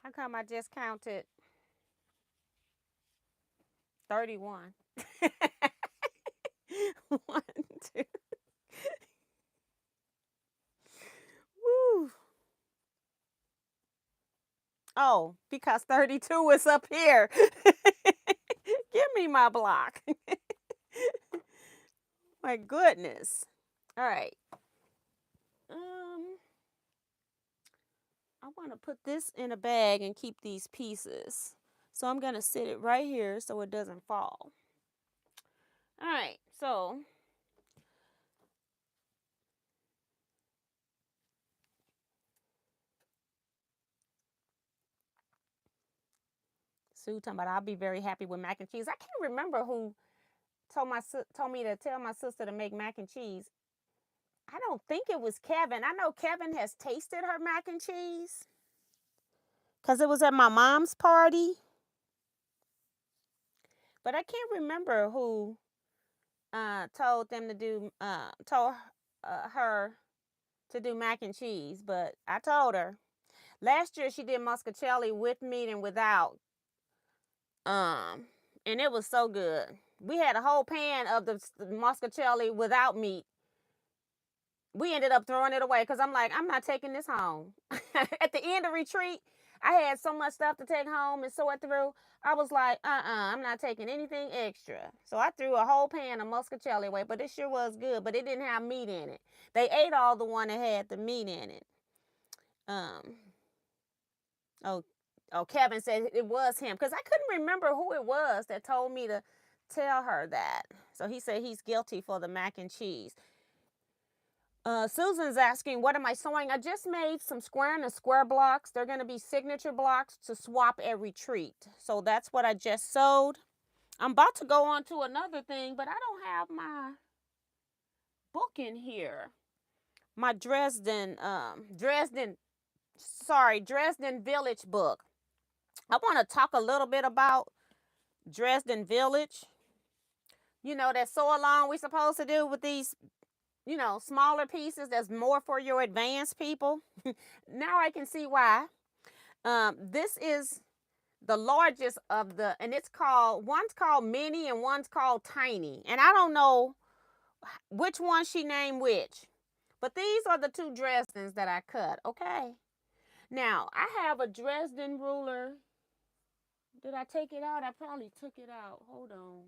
How come I just counted 31? 1, 2. Woo. Oh, because 32 is up here. Give me my block. My goodness. All right. I want to put this in a bag and keep these pieces. So I'm going to sit it right here so it doesn't fall. All right. So Sue talking about I'll be very happy with mac and cheese. I can't remember who told me to tell my sister to make mac and cheese. I don't think it was Kevin. I know Kevin has tasted her mac and cheese because it was at my mom's party. But I can't remember who told them to do told her to do mac and cheese. But I told her. Last year she did muscatelli with meat and without. And it was so good. We had a whole pan of the muscatelli without meat. We ended up throwing it away because I'm like, I'm not taking this home. At the end of retreat, I had so much stuff to take home and sort through. I was like, I'm not taking anything extra. So I threw a whole pan of muscatelli away, but it sure was good, but it didn't have meat in it. They ate all the one that had the meat in it. Kevin said it was him because I couldn't remember who it was that told me to tell her that. So he said he's guilty for the mac and cheese. Susan's asking, what am I sewing? I just made some square and square blocks. They're going to be signature blocks to swap at retreat. So that's what I just sewed. I'm about to go on to another thing, but I don't have my book in here. My Dresden Village book. I want to talk a little bit about Dresden Village. You know, that sew along we're supposed to do with these, smaller pieces. That's more for your advanced people. Now I can see why. This is the largest of the, and one's called mini and one's called tiny. And I don't know which one she named which. But these are the 2 Dresdens that I cut, okay? Now, I have a Dresden ruler. Did I take it out? I probably took it out. Hold on.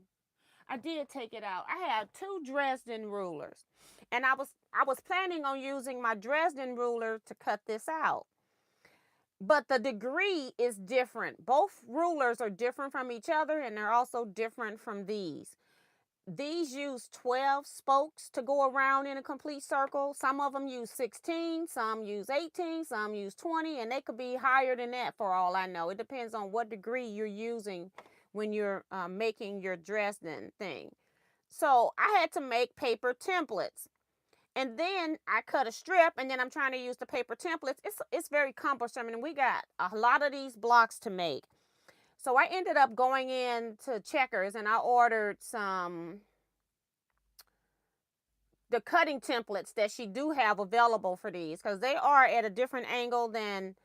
I did take it out. I have 2 Dresden rulers. And I was planning on using my Dresden ruler to cut this out. But the degree is different. Both rulers are different from each other, and they're also different from these. These use 12 spokes to go around in a complete circle. Some of them use 16, some use 18, some use 20, and they could be higher than that for all I know. It depends on what degree you're using when you're making your Dresden thing. So I had to make paper templates. And then I cut a strip, and then I'm trying to use the paper templates. It's very cumbersome, and we got a lot of these blocks to make. So I ended up going into Checkers and I ordered the cutting templates that she do have available for these, because they are at a different angle than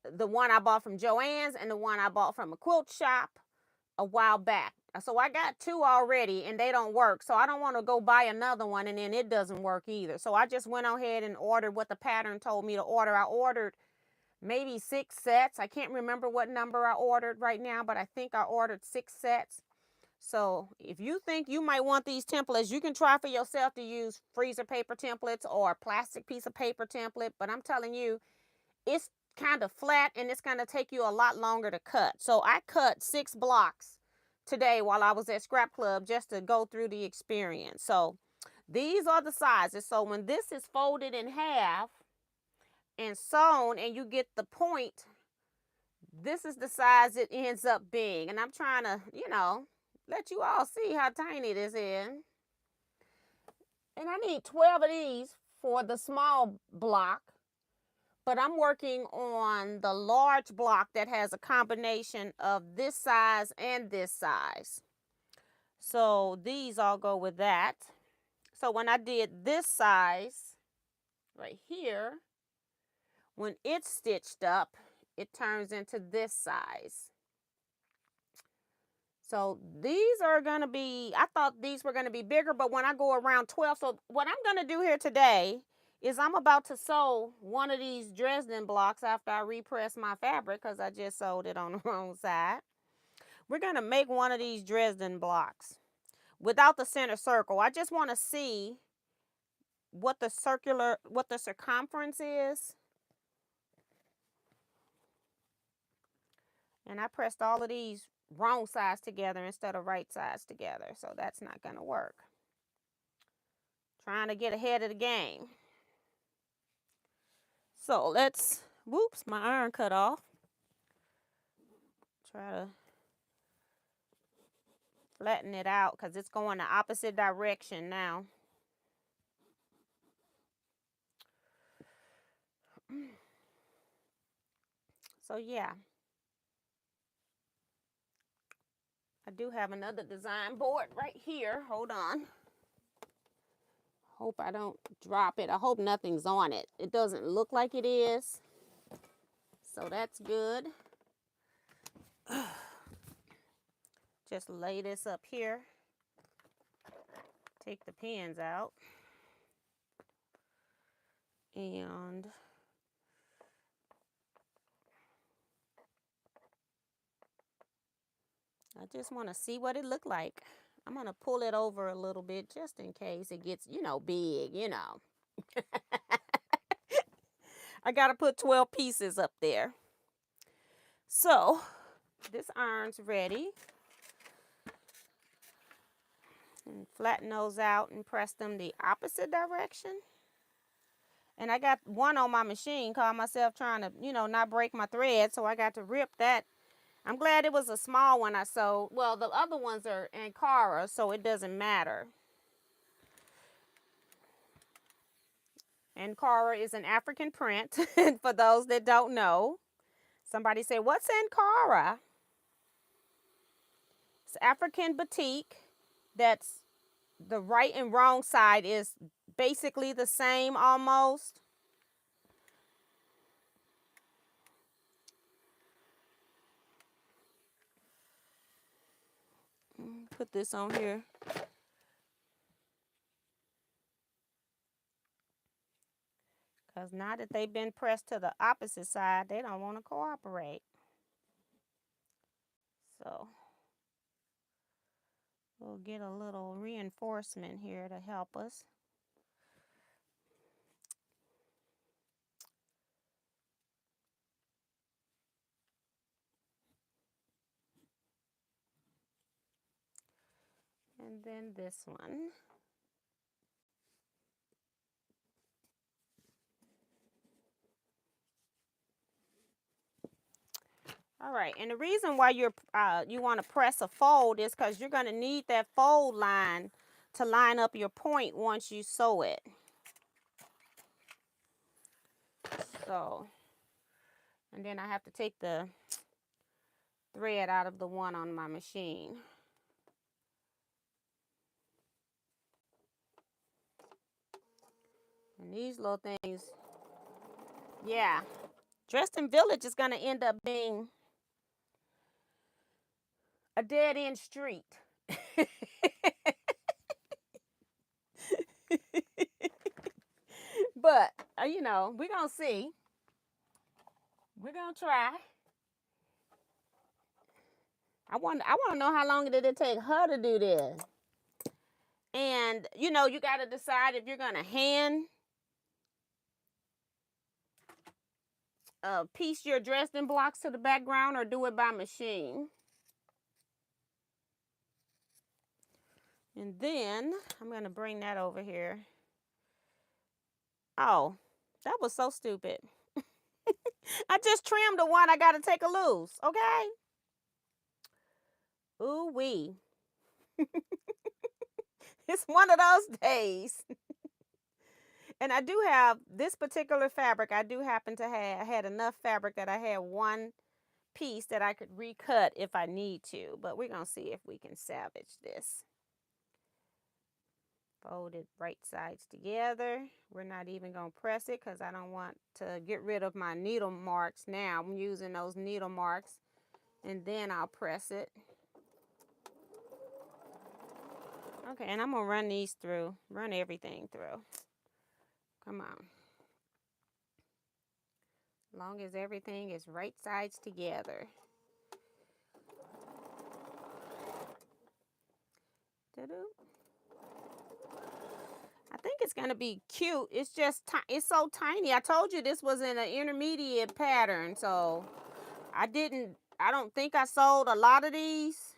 the one I bought from Joann's and the one I bought from a quilt shop a while back. So I got two already and they don't work. So I don't want to go buy another one and then it doesn't work either. So I just went ahead and ordered what the pattern told me to order. I ordered maybe 6 sets. I can't remember what number I ordered right now, but I think I ordered 6 sets. So if you think you might want these templates, you can try for yourself to use freezer paper templates or a plastic piece of paper template. But I'm telling you, it's kind of flat and it's going to take you a lot longer to cut. So I cut 6 blocks today while I was at Scrap Club just to go through the experience. So these are the sizes. So when this is folded in half and sewn and you get the point, this is the size it ends up being. And I'm trying to, let you all see how tiny this is. And I need 12 of these for the small block. But I'm working on the large block that has a combination of this size and this size. So these all go with that. So when I did this size right here, when it's stitched up, it turns into this size. So these are going to be, I thought these were going to be bigger, but when I go around 12, so what I'm going to do here today is I'm about to sew one of these Dresden blocks after I repress my fabric, because I just sewed it on the wrong side. We're going to make one of these Dresden blocks without the center circle. I just want to see what the circumference is. And I pressed all of these wrong sides together instead of right sides together, so that's not going to work. Trying to get ahead of the game. So let's, whoops, my iron cut off. Try to flatten it out because it's going the opposite direction now. So yeah, I do have another design board right here. Hold on. Hope I don't drop it. I hope nothing's on it. It doesn't look like it is, so that's good. Just lay this up here. Take the pins out. And I just want to see what it looked like. I'm going to pull it over a little bit just in case it gets, big, I got to put 12 pieces up there. So this iron's ready. And flatten those out and press them the opposite direction. And I got one on my machine, caught myself trying to, not break my thread, so I got to rip that. I'm glad it was a small one I sewed. Well, the other ones are Ankara, so it doesn't matter. Ankara is an African print, for those that don't know. Somebody said, what's Ankara? It's African batik. That's the right and wrong side is basically the same almost. Put this on here. Because now that they've been pressed to the opposite side, they don't want to cooperate. So we'll get a little reinforcement here to help us. And then this one. All right, and the reason why you want to press a fold is because you're going to need that fold line to line up your point once you sew it. So, and then I have to take the thread out of the one on my machine. And these little things, yeah. Dresden Village is going to end up being a dead-end street. But, you know, we're going to see. We're going to try. I want to know how long did it take her to do this. And, you know, you got to decide if you're going to hand piece your Dresden blocks to the background or do it by machine. And then I'm going to bring that over here. Oh, that was so stupid. I just trimmed the one I got to take a loose, okay? Ooh-wee. It's one of those days. And I do have this particular fabric. I do happen to have, I had enough fabric that I had one piece that I could recut if I need to. But we're going to see if we can salvage this. Fold it right sides together. We're not even going to press it because I don't want to get rid of my needle marks now. I'm using those needle marks and then I'll press it. Okay, and I'm going to run these through, run everything through. Come on. As long as everything is right sides together. I think it's going to be cute. It's just, it's so tiny. I told you this was in an intermediate pattern, so I don't think I sold a lot of these.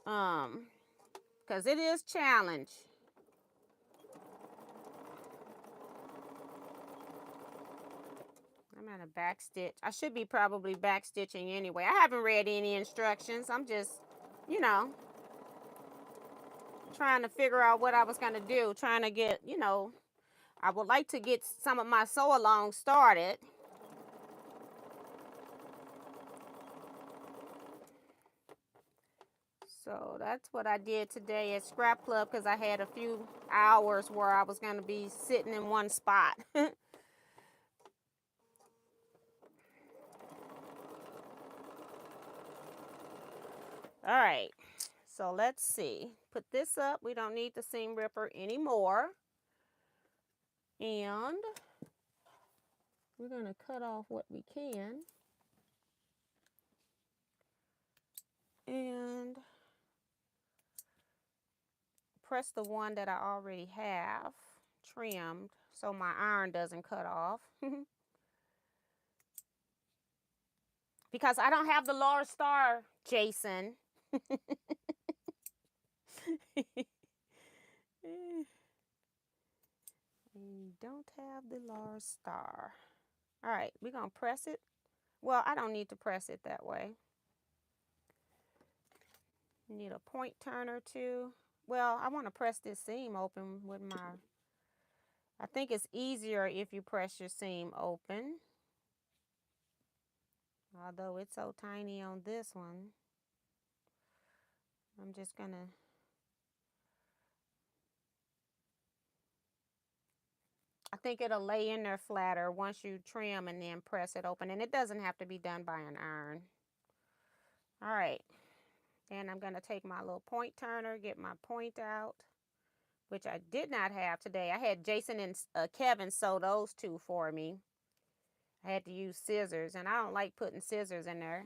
Because it is challenge. I'm going to back stitch. I should be probably back stitching anyway. I haven't read any instructions. I'm just, you know, trying to figure out what I was going to do. Trying to get, you know, I would like to get some of my sew along started. So that's what I did today at Scrap Club because I had a few hours where I was going to be sitting in one spot. All right, so let's see. Put this up. We don't need the seam ripper anymore. And we're going to cut off what we can. And press the one that I already have trimmed so my iron doesn't cut off. Because I don't have the large star, Jason. You don't have the large star. All right, we're going to press it. Well, I don't need to press it that way. Need a point turner too. Well, I want to press this seam open with my... I think it's easier if you press your seam open. Although it's so tiny on this one. I'm just going to... I think it'll lay in there flatter once you trim and then press it open. And it doesn't have to be done by an iron. All right. And I'm going to take my little point turner, get my point out, which I did not have today. I had Jason and Kevin sew those two for me. I had to use scissors, and I don't like putting scissors in there,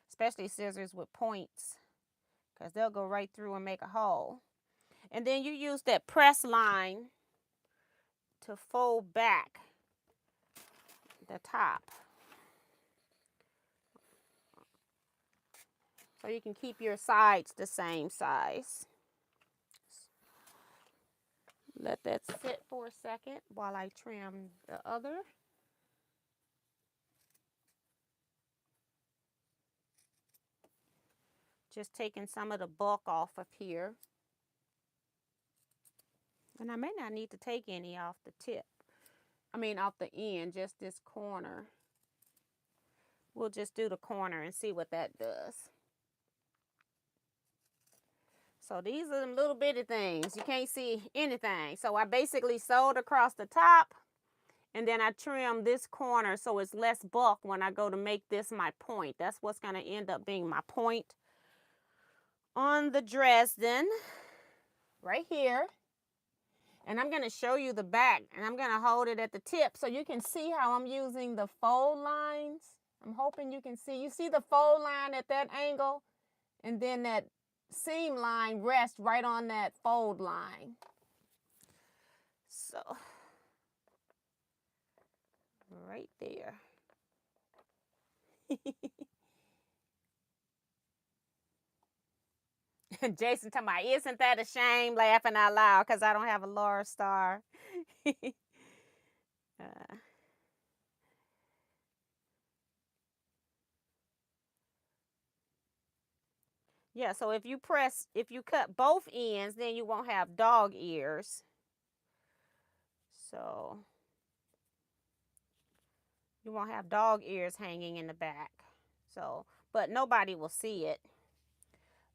especially scissors with points, because they'll go right through and make a hole. And then you use that press line to fold back the top. So you can keep your sides the same size. Let that sit for a second while I trim the other. Just taking some of the bulk off of here. And I may not need to take any off the tip. I mean off the end, just this corner. we'll just do the corner and see what that does. So these are them little bitty things. You can't see anything. So I basically sewed across the top, and then I trim this corner so it's less bulk when I go to make this my point. That's what's going to end up being my point on the Dresden right here. And I'm going to show you the back, and I'm going to hold it at the tip so you can see how I'm using the fold lines. I'm hoping you can see. You see the fold line at that angle, and then that seam line rests right on that fold line. So, right there. Jason talking about, isn't that a shame, laughing out loud because I don't have a large star. Yeah, so if you cut both ends, then you won't have dog ears. So you won't have dog ears hanging in the back. So, but nobody will see it.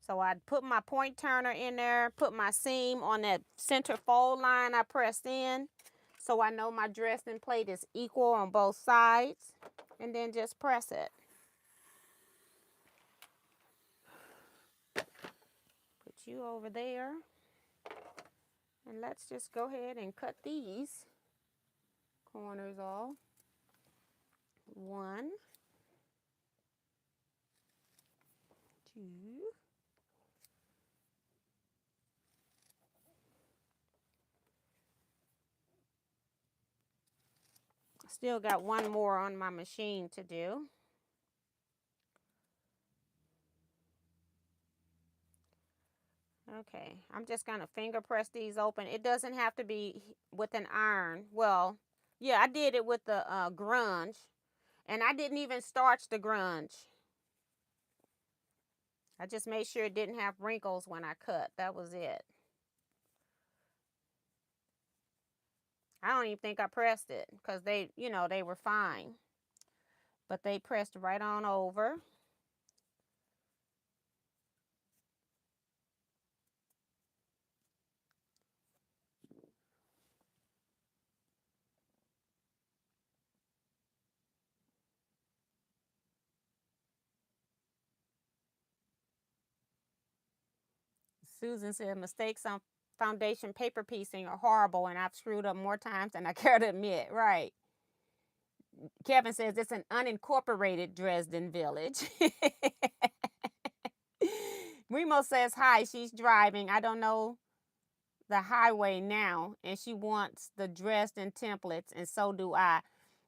So I put my point turner in there, put my seam on that center fold line I pressed in, so I know my Dresden plate is equal on both sides, and then just press it. Put you over there, and let's just go ahead and cut these corners off. 1, 2, still got one more on my machine to do. Okay, I'm just going to finger press these open. It doesn't have to be with an iron. Well, yeah, I did it with the grunge, and I didn't even starch the grunge. I just made sure it didn't have wrinkles when I cut. That was it. I don't even think I pressed it because they, you know, they were fine. But they pressed right on over. Susan said mistakes on foundation paper piecing are horrible, and I've screwed up more times than I care to admit. Right. Kevin says it's an unincorporated Dresden Village. Remo says hi. She's driving. I don't know the highway now, and she wants the Dresden templates, and so do I.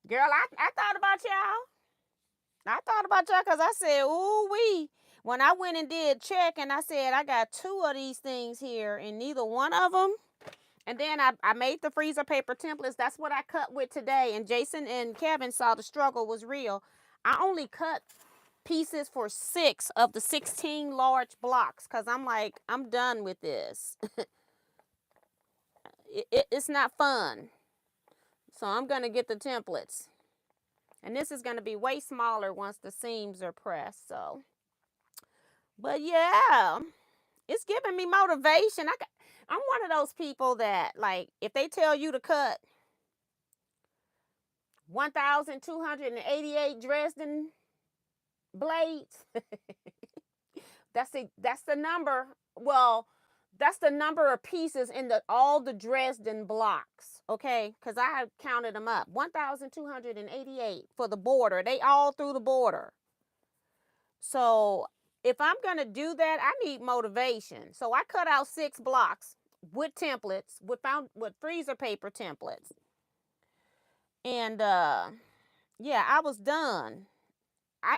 Girl, I thought about y'all. I thought about y'all because I said, ooh wee. When I went and did check, and I said, I got 2 of these things here, and neither one of them. And then I made the freezer paper templates. That's what I cut with today. And Jason and Kevin saw the struggle was real. I only cut pieces for 6 of the 16 large blocks because I'm like, I'm done with this. It's not fun. So I'm going to get the templates. And this is going to be way smaller once the seams are pressed. So, but yeah, it's giving me motivation. I'm one of those people that, like, if they tell you to cut 1,288 Dresden blades, that's the number. Well, that's the number of pieces in all the Dresden blocks, okay? Because I counted them up. 1,288 for the border. They all through the border. So if I'm going to do that, I need motivation. So I cut out 6 blocks with templates, with freezer paper templates. And yeah, I was done.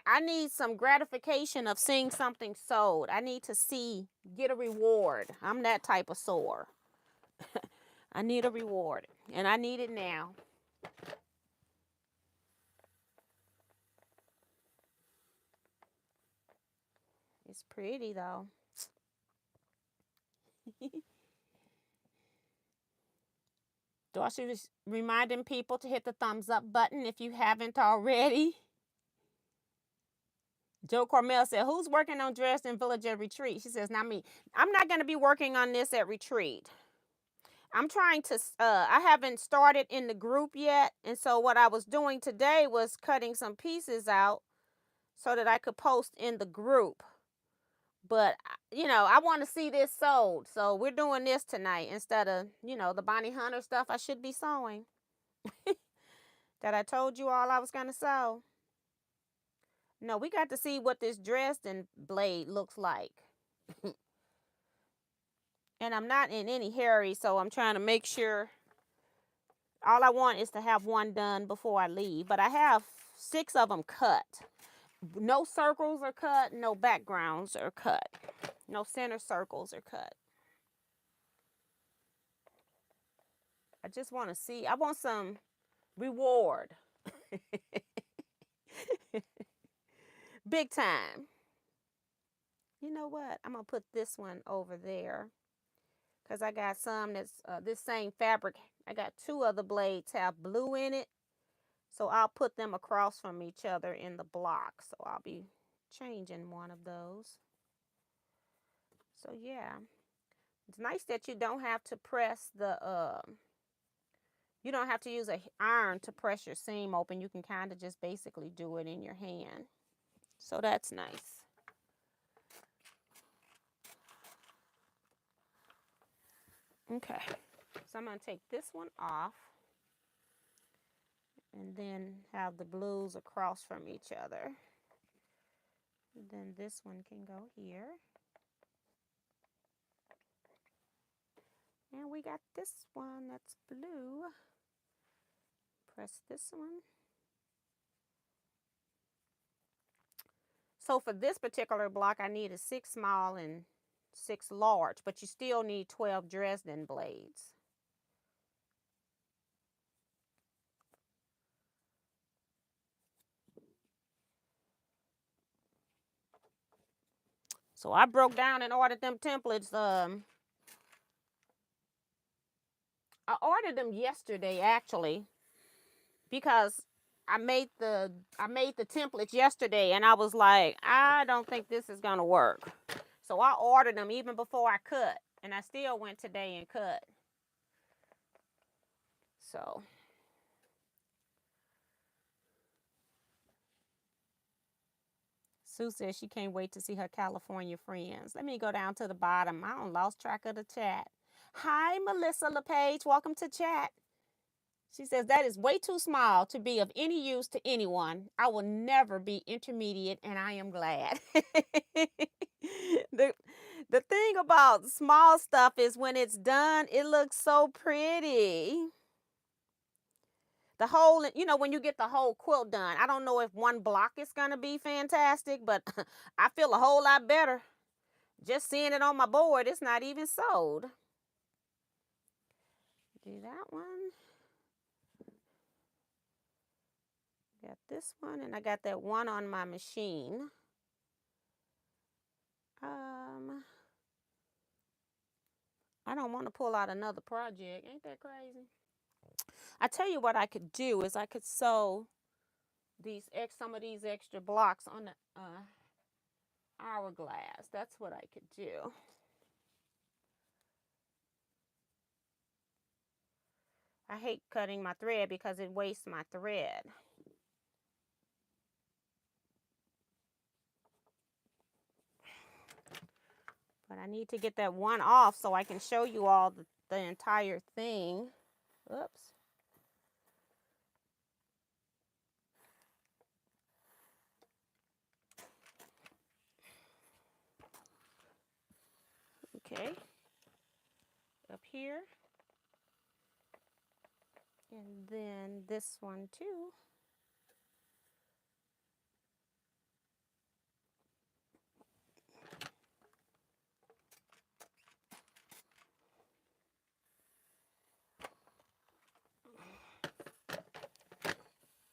I need some gratification of seeing something sold. I need to get a reward. I'm that type of sewer. I need a reward, and I need it now. It's pretty, though. Darcy is reminding people to hit the thumbs up button if you haven't already. Joe Cormel said, who's working on Dresden Village at retreat? She says, not me. I'm not going to be working on this at retreat. I'm trying to, I haven't started in the group yet. And so what I was doing today was cutting some pieces out so that I could post in the group. But, you know, I want to see this sold. So we're doing this tonight instead of, you know, the Bonnie Hunter stuff I should be sewing. That I told you all I was going to sew. No, we got to see what this Dresden blade looks like. And I'm not in any hurry, so I'm trying to make sure. All I want is to have one done before I leave. But I have 6 of them cut. No circles are cut. No backgrounds are cut. No center circles are cut. I just want to see. I want some reward. Big time. You know what? I'm going to put this one over there. Because I got some that's this same fabric. I got 2 other blades have blue in it. So I'll put them across from each other in the block. So I'll be changing one of those. So yeah. It's nice that you don't have to press the, you don't have to use an iron to press your seam open. You can kind of just basically do it in your hand. So that's nice. Okay. So I'm going to take this one off. And then have the blues across from each other. And then this one can go here. And we got this one that's blue. Press this one. So for this particular block, I need a 6 small and 6 large, but you still need 12 Dresden blades. So I broke down and ordered them templates. I ordered them yesterday actually, because I made the templates yesterday and I was like, I don't think this is gonna work. So I ordered them even before I cut, and I still went today and cut. So Sue says she can't wait to see her California friends. Let me go down to the bottom. I don't lost track of the chat. Hi, Melissa LePage. Welcome to chat. She says, that is way too small to be of any use to anyone. I will never be intermediate, and I am glad. The thing about small stuff is when it's done, it looks so pretty. The whole, you know, when you get the whole quilt done, I don't know if one block is going to be fantastic, but I feel a whole lot better just seeing it on my board. It's not even sewed. Do that one. Got this one, and I got that one on my machine. I don't want to pull out another project. Ain't that crazy? I tell you what I could do is I could sew some of these extra blocks on the hourglass. That's what I could do. I hate cutting my thread because it wastes my thread. But I need to get that one off so I can show you all the entire thing. Oops. Okay. Up here. And then this one too.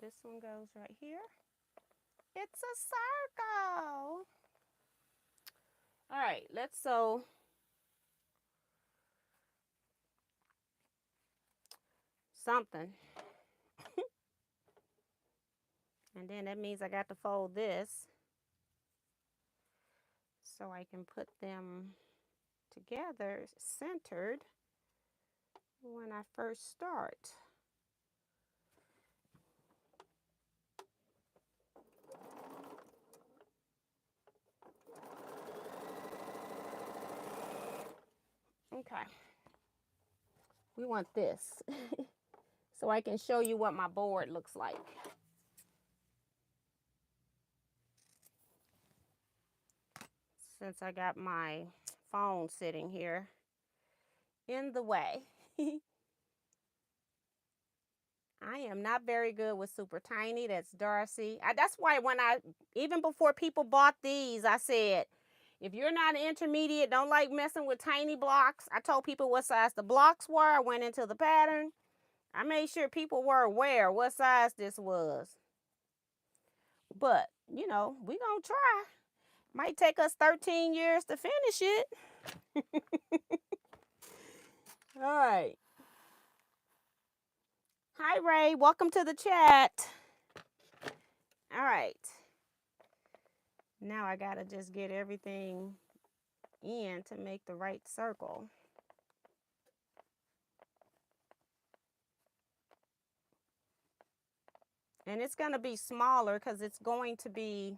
This one goes right here. It's a circle. All right, let's sew something. And then that means I got to fold this. so I can put them together centered when I first start. Okay, we want this so I can show you what my board looks like. Since I got my phone sitting here in the way. I am not very good with super tiny. That's Darcy. That's why even before people bought these, I said, if you're not intermediate, don't like messing with tiny blocks. I told people what size the blocks were. I went into the pattern. I made sure people were aware what size this was. But, you know, we gonna try. Might take us 13 years to finish it. All right. Hi, Ray. Welcome to the chat. All right. Now I gotta just get everything in to make the right circle. And it's gonna be smaller because it's going to be,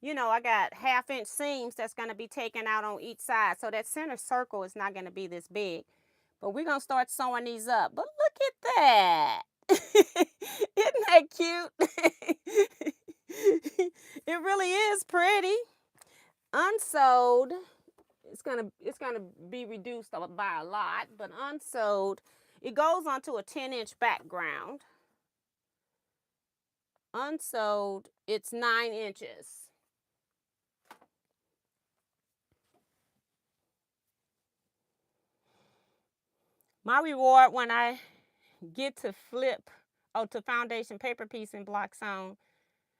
you know, I got 1/2-inch seams that's gonna be taken out on each side. So that center circle is not gonna be this big. But we're gonna start sewing these up. But look at that. Isn't that cute? It really is pretty. Unsewed, it's gonna be reduced by a lot, but unsewed, it goes onto a 10-inch background. Unsewed, it's 9 inches. My reward when I get to flip to foundation paper piece in block sewn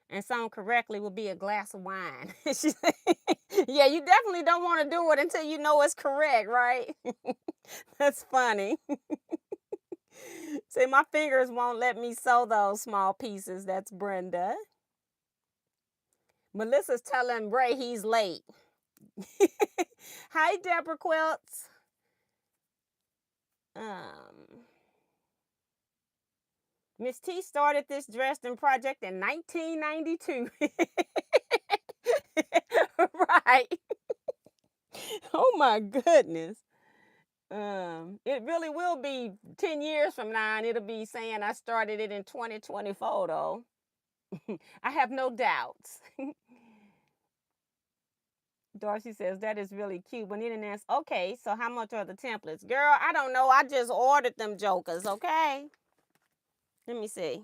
and sewn correctly will be a glass of wine. Yeah, you definitely don't want to do it until you know it's correct, right? That's funny. See, my fingers won't let me sew those small pieces. That's Brenda. Melissa's telling Ray he's late. Hi, Deborah Quilts. Miss T started this Dresden project in 1992. Right. Oh my goodness. It really will be 10 years from now, and it'll be saying I started it in 2024 though. I have no doubts. Darcy says that is really cute. When it asks, okay, so how much are the templates? Girl, I don't know. I just ordered them jokers, okay? Let me see.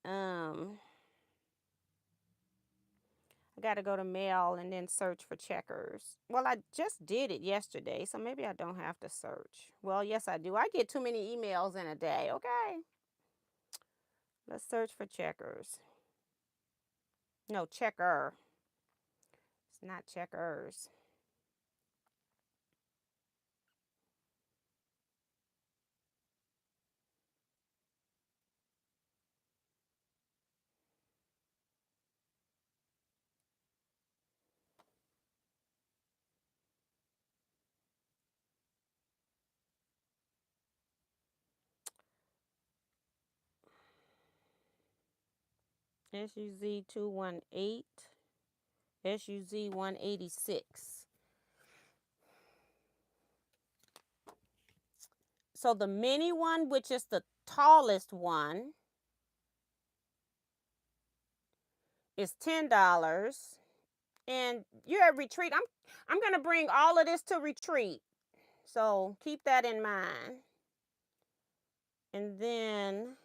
I got to go to mail and then search for checkers. Well, I just did it yesterday, so maybe I don't have to search. Well, yes, I do. I get too many emails in a day, okay? Let's search for checkers. No, checker. It's not checkers. SUZ 218, SUZ 186. So the mini one, which is the tallest one, is $10. And you're at retreat. I'm gonna bring all of this to retreat. So keep that in mind. And then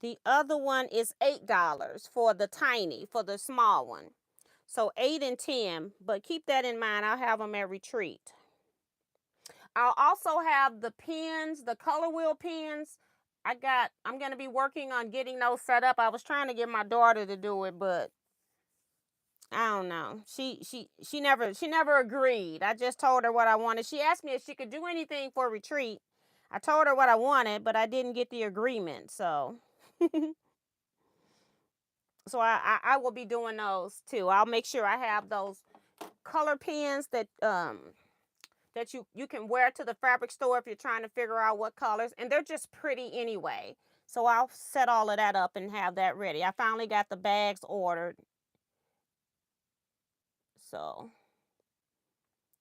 the other one is $8 for the tiny, for the small one. So 8 and 10, but keep that in mind. I'll have them at retreat. I'll also have the pins, the color wheel pins. I'm going to be working on getting those set up. I was trying to get my daughter to do it, but I don't know. She never agreed. I just told her what I wanted. She asked me if she could do anything for retreat. I told her what I wanted, but I didn't get the agreement. So, so I will be doing those too. I'll make sure I have those color pens that that you can wear to the fabric store if you're trying to figure out what colors, and they're just pretty anyway. So I'll set all of that up and have that ready. I finally got the bags ordered. So,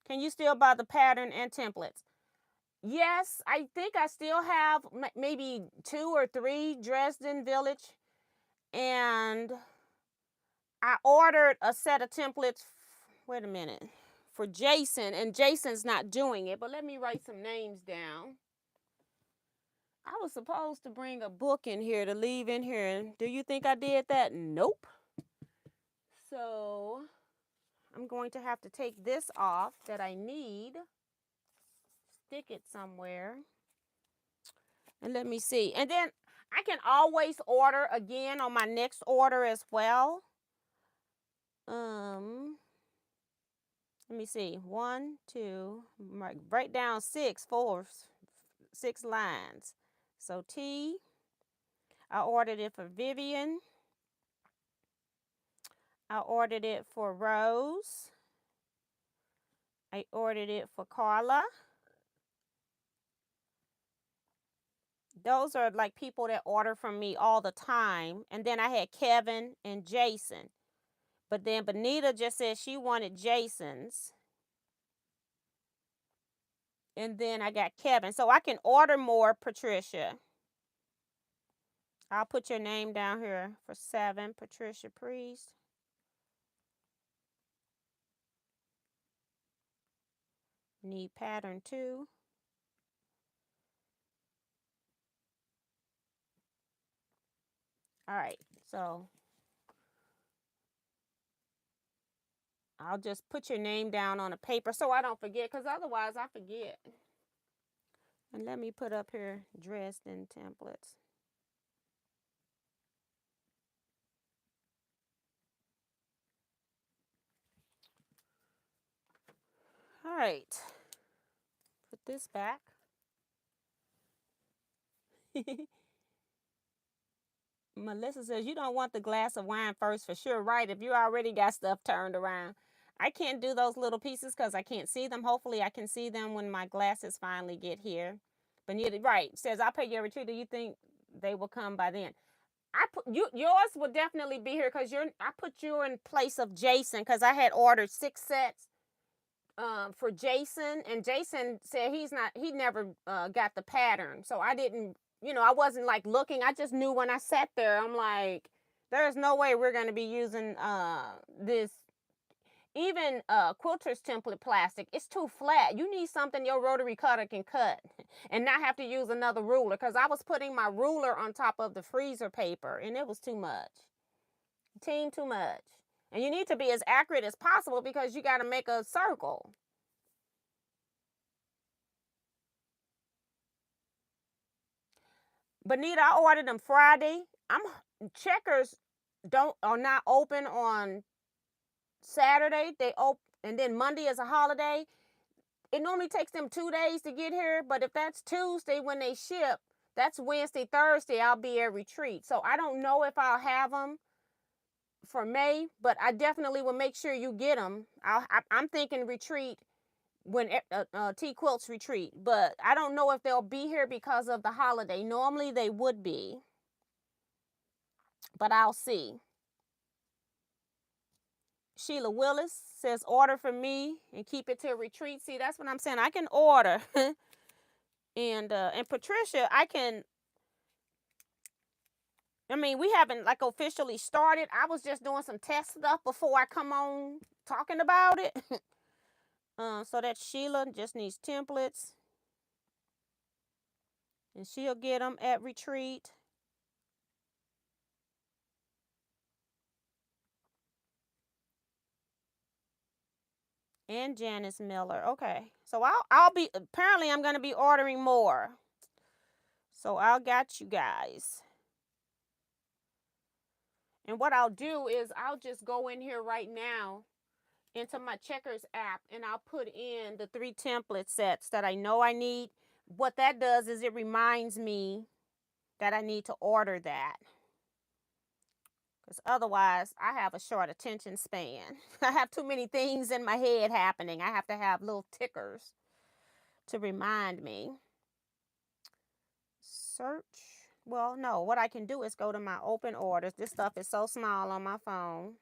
can you still buy the pattern and templates? Yes, I think I still have maybe 2 or 3 Dresden Village, and I ordered a set of templates. Wait a minute. For Jason, and Jason's not doing it, but let me write some names down. I was supposed to bring a book in here to leave in here. Do you think I did that? Nope. So I'm going to have to take this off that I need. Stick it somewhere. And let me see. And then I can always order again on my next order as well. Let me see. 1, 2, break down 6 lines. So T, I ordered it for Vivian. I ordered it for Rose. I ordered it for Carla. Those are like people that order from me all the time. And then I had Kevin and Jason. But then Benita just said she wanted Jason's. And then I got Kevin. So I can order more, Patricia. I'll put your name down here for 7, Patricia Priest. Need pattern 2. All right, so I'll just put your name down on a paper so I don't forget, because otherwise I forget. And let me put up here Dresden templates. All right, put this back. Melissa says, you don't want the glass of wine first for sure. Right, if you already got stuff turned around. I can't do those little pieces because I can't see them. Hopefully I can see them when my glasses finally get here. But right, says, I'll pay you every 2. Do you think they will come by then? I put yours will definitely be here because I put you in place of Jason because I had ordered 6 sets for Jason, and Jason said he never got the pattern, so I didn't, I wasn't like looking. I just knew when I sat there, I'm like, there's no way we're going to be using this. Even quilter's template plastic, it's too flat. You need something your rotary cutter can cut and not have to use another ruler, because I was putting my ruler on top of the freezer paper and it was too much. Too much. And you need to be as accurate as possible because you got to make a circle. Benita, I ordered them Friday. Checkers are not open on Saturday. They open, and then Monday is a holiday. It normally takes them 2 days to get here, but if that's Tuesday when they ship, that's Wednesday, Thursday, I'll be at retreat. So I don't know if I'll have them for May, but I definitely will make sure you get them. I'm thinking retreat when Teaquilts retreat, but I don't know if they'll be here because of the holiday. Normally they would be, but I'll see. Sheila Willis says, order for me and keep it till retreat. See, that's what I'm saying. I can order. And Patricia, we haven't like officially started. I was just doing some test stuff before I come on talking about it. So that Sheila just needs templates, and she'll get them at retreat. And Janice Miller. Okay, so apparently I'm going to be ordering more. So I'll got you guys. And what I'll do is I'll just go in here right now into my Checkers app, and I'll put in the 3 template sets that I know I need. what that does is it reminds me that I need to order that. Because otherwise, I have a short attention span. I have too many things in my head happening. I have to have little tickers to remind me. Search. Well, no, what I can do is go to my open orders. This stuff is so small on my phone.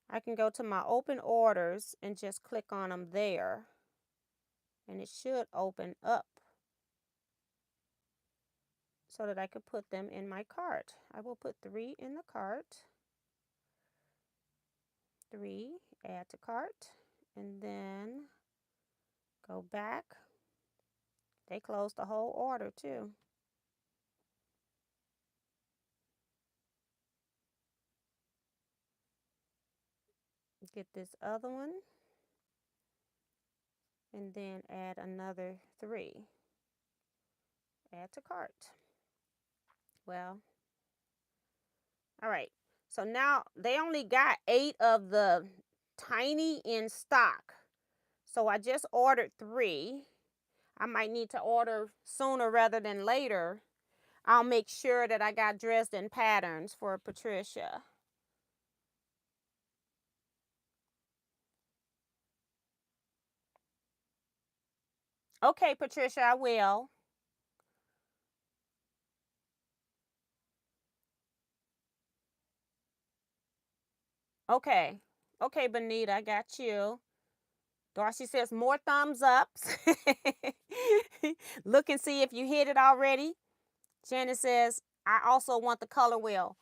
I can go to my open orders and just click on them there. And it should open up so that I could put them in my cart. I will put 3 in the cart. 3, add to cart, and then go back. They closed the whole order too. Get this other one, and then add another 3. Add to cart. Well, all right. So now they only got 8 of the tiny in stock. So I just ordered 3. I might need to order sooner rather than later. I'll make sure that I got Dresden patterns for Patricia. Okay, Patricia, I will. Okay. Okay, Benita, I got you. Darcy says more thumbs ups. Look and see if you hit it already. Janice says, I also want the color wheel.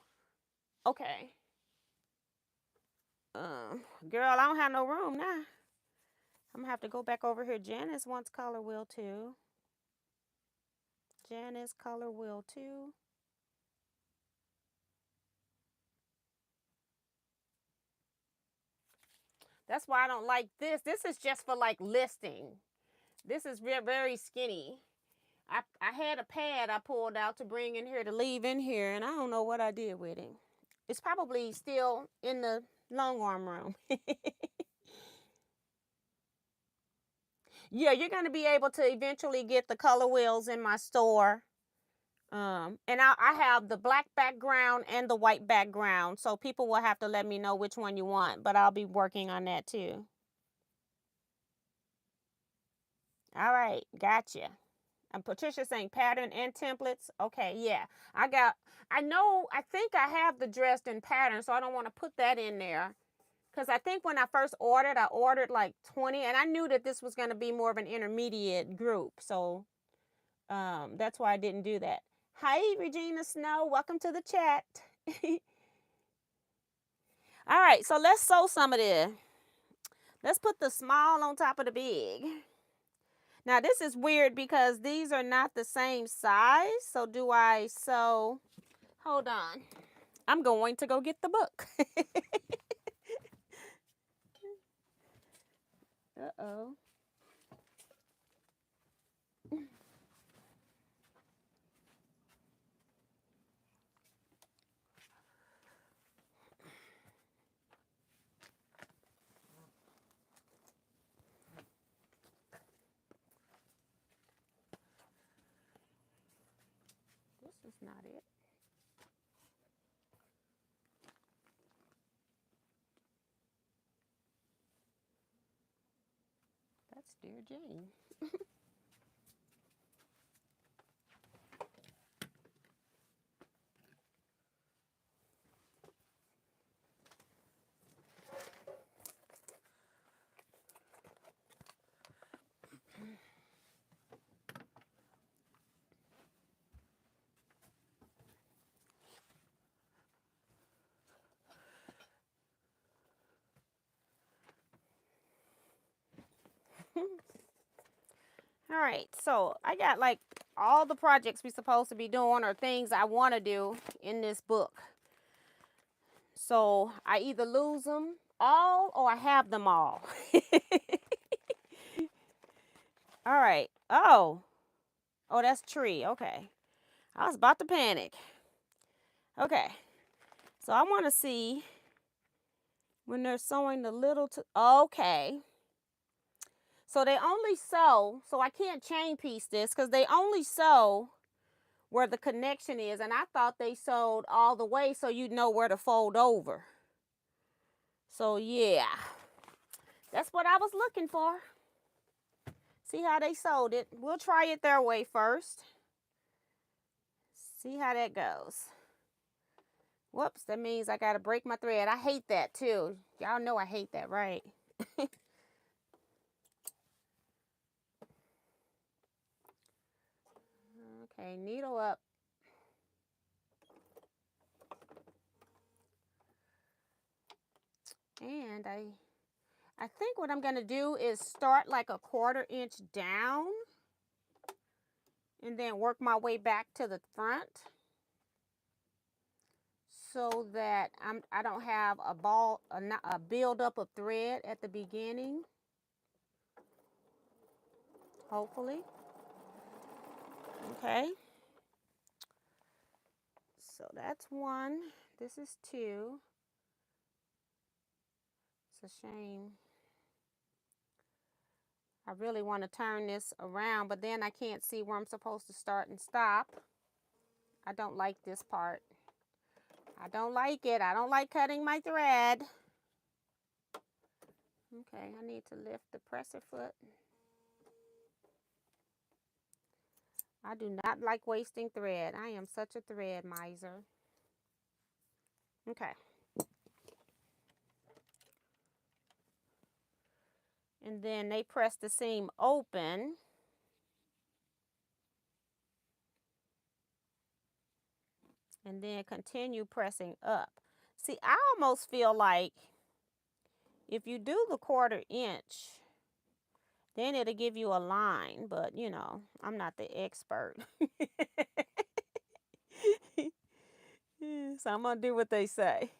Okay. Girl, I don't have no room now. I'm going to have to go back over here. Janice wants color wheel too. Janice, color wheel too. That's why I don't like this. This is just for like listing. This is very skinny. I had a pad I pulled out to bring in here to leave in here, and I don't know what I did with it. It's probably still in the long arm room. Yeah, you're going to be able to eventually get the color wheels in my store. And I have the black background and the white background, so people will have to let me know which one you want, but I'll be working on that too. All right, gotcha. And Patricia saying pattern and templates. Okay, yeah. I think I have the Dresden pattern, so I don't want to put that in there. Because I think when I first ordered, I ordered like 20, and I knew that this was going to be more of an intermediate group. So that's why I didn't do that. Hi, Regina Snow. Welcome to the chat. All right, so let's sew some of this. Let's put the small on top of the big. Now, this is weird because these are not the same size. So do I sew? Hold on. I'm going to go get the book. Uh-oh. This is not it. That's Dear Jane. All right, so I got like all the projects we're supposed to be doing or things I want to do in this book. So I either lose them all or I have them all. All right. Oh, that's tree. Okay. I was about to panic. Okay. So I want to see when they're sewing the little. Okay. So they only sew, so I can't chain piece this because they only sew where the connection is, and I thought they sewed all the way so you'd know where to fold over. So yeah, that's what I was looking for. See how they sewed it. We'll try it their way first. See how that goes. Whoops, that means I gotta break my thread. I hate that too. Y'all know I hate that, right? Okay, needle up. And I think what I'm gonna do is start like a 1/4 inch down and then work my way back to the front so that I don't have a build-up of thread at the beginning, hopefully. Okay. So that's 1. This is 2. It's a shame. I really want to turn this around, but then I can't see where I'm supposed to start and stop. I don't like this part. I don't like it. I don't like cutting my thread. Okay, I need to lift the presser foot. I do not like wasting thread. I am such a thread miser. Okay. And then they press the seam open. And then continue pressing up. See, I almost feel like if you do the 1/4 inch, then it'll give you a line, but you know, I'm not the expert. So I'm gonna do what they say.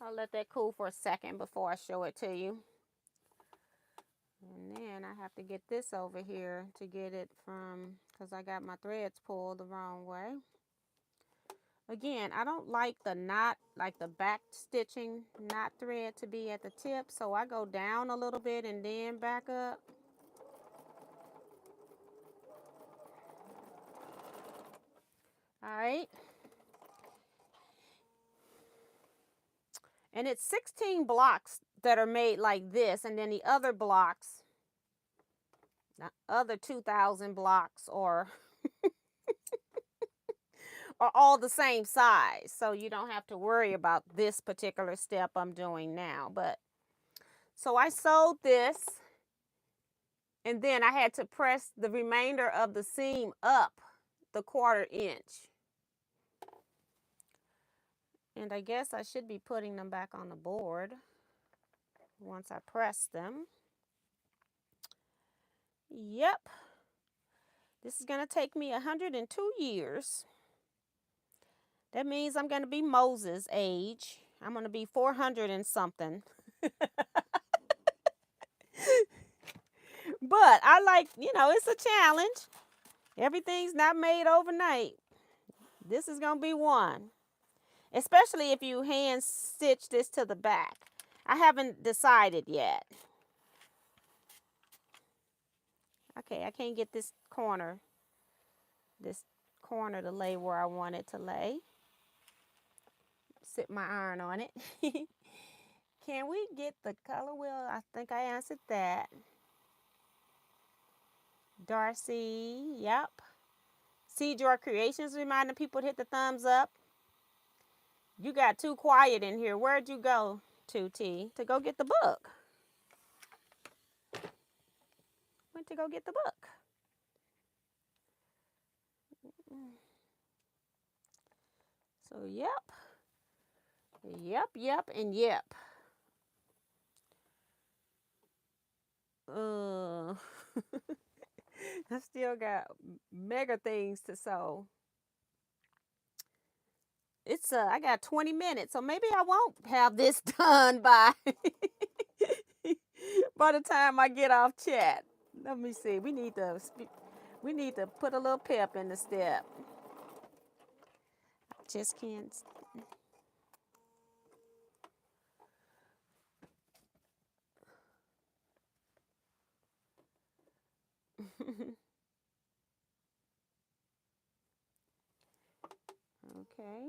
I'll let that cool for a second before I show it to you. And then I have to get this over here to get it from, because I got my threads pulled the wrong way. Again, I don't like the knot, like the back stitching knot thread to be at the tip, so I go down a little bit and then back up. All right. And it's 16 blocks that are made like this, and then the other blocks, the other 2,000 blocks are all the same size, so you don't have to worry about this particular step I'm doing now. But so I sewed this, and then I had to press the remainder of the seam up the 1/4 inch. And I guess I should be putting them back on the board once I press them. Yep. This is going to take me 102 years. That means I'm going to be Moses' age. I'm going to be 400 and something. But I like, you know, it's a challenge. Everything's not made overnight. This is going to be one. Especially if you hand stitch this to the back. I haven't decided yet. Okay, I can't get this corner to lay where I want it to lay. Sit my iron on it. Can we get the color wheel? I think I answered that. Darcy, yep. Seed Your Creations reminding people to hit the thumbs up. You got too quiet in here. Where'd you go to, T? To go get the book. Went to go get the book. So, yep. Yep, and yep. I still got mega things to sew. It's I got 20 minutes, so maybe I won't have this done by by the time I get off chat. Let me see. We need to put a little pep in the step. Just can't. Okay.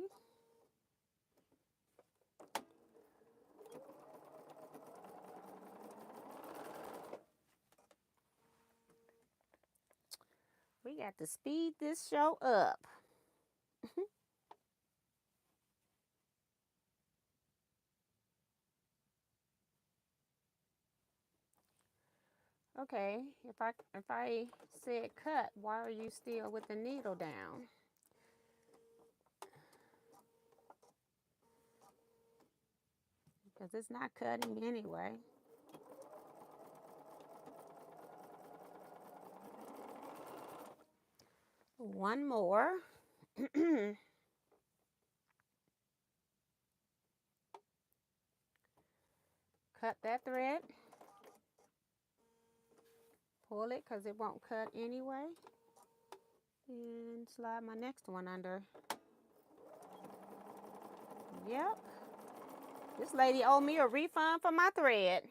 We got to speed this show up. Okay, if I said cut, why are you still with the needle down? Because it's not cutting anyway. One more. Cut that thread. Pull it because it won't cut anyway. And slide my next one under. Yep. This lady owed me a refund for my thread.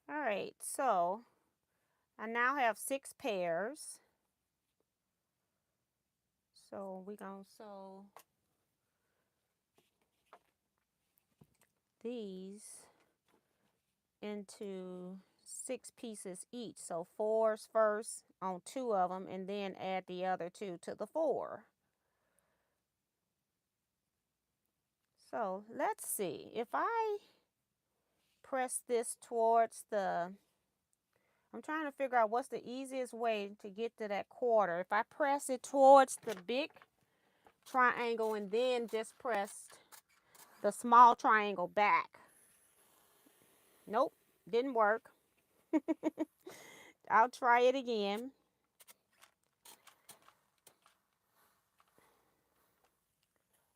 All right, so I now have 6 pairs. So we're going to sew these into 6 pieces each. So 4s first on 2 of them, and then add the other 2 to the 4. So let's see. If I press this towards the, I'm trying to figure out what's the easiest way to get to that quarter. If I press it towards the big triangle and then just press the small triangle back. Nope, didn't work. I'll try it again.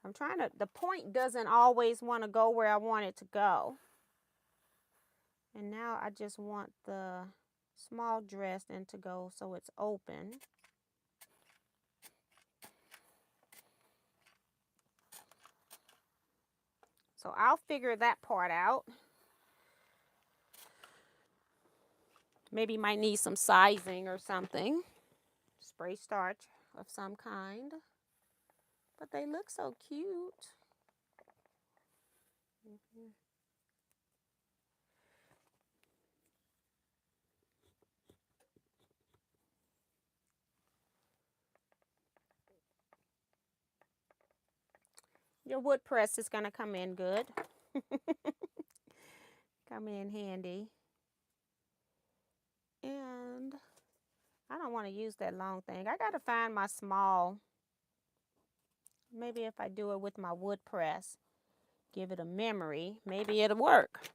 I'm trying to, the point doesn't always want to go where I want it to go. And now I just want the small Dresden to go so it's open. So I'll figure that part out. Maybe might need some sizing or something. Spray starch of some kind. But they look so cute. Your wood press is going to come in good. Come in handy. And I don't want to use that long thing. I got to find my small. Maybe if I do it with my wood press, give it a memory, maybe it'll work.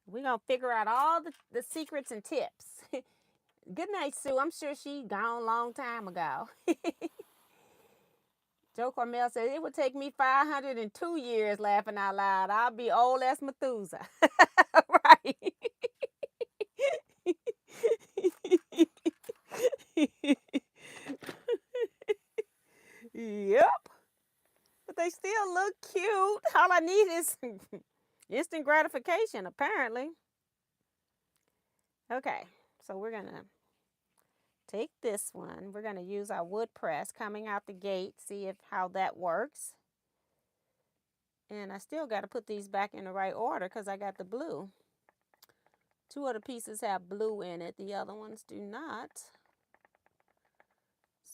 We're going to figure out all the secrets and tips. Good night, Sue. I'm sure she gone a long time ago. Joe Cormel said, it would take me 502 years laughing out loud. I'll be old as Methuselah. Right. Yep. But they still look cute. All I need is instant gratification, apparently. Okay, so we're going to take this one. We're going to use our wood press coming out the gate, see how that works. And I still got to put these back in the right order because I got the blue. 2 of the pieces have blue in it. The other ones do not.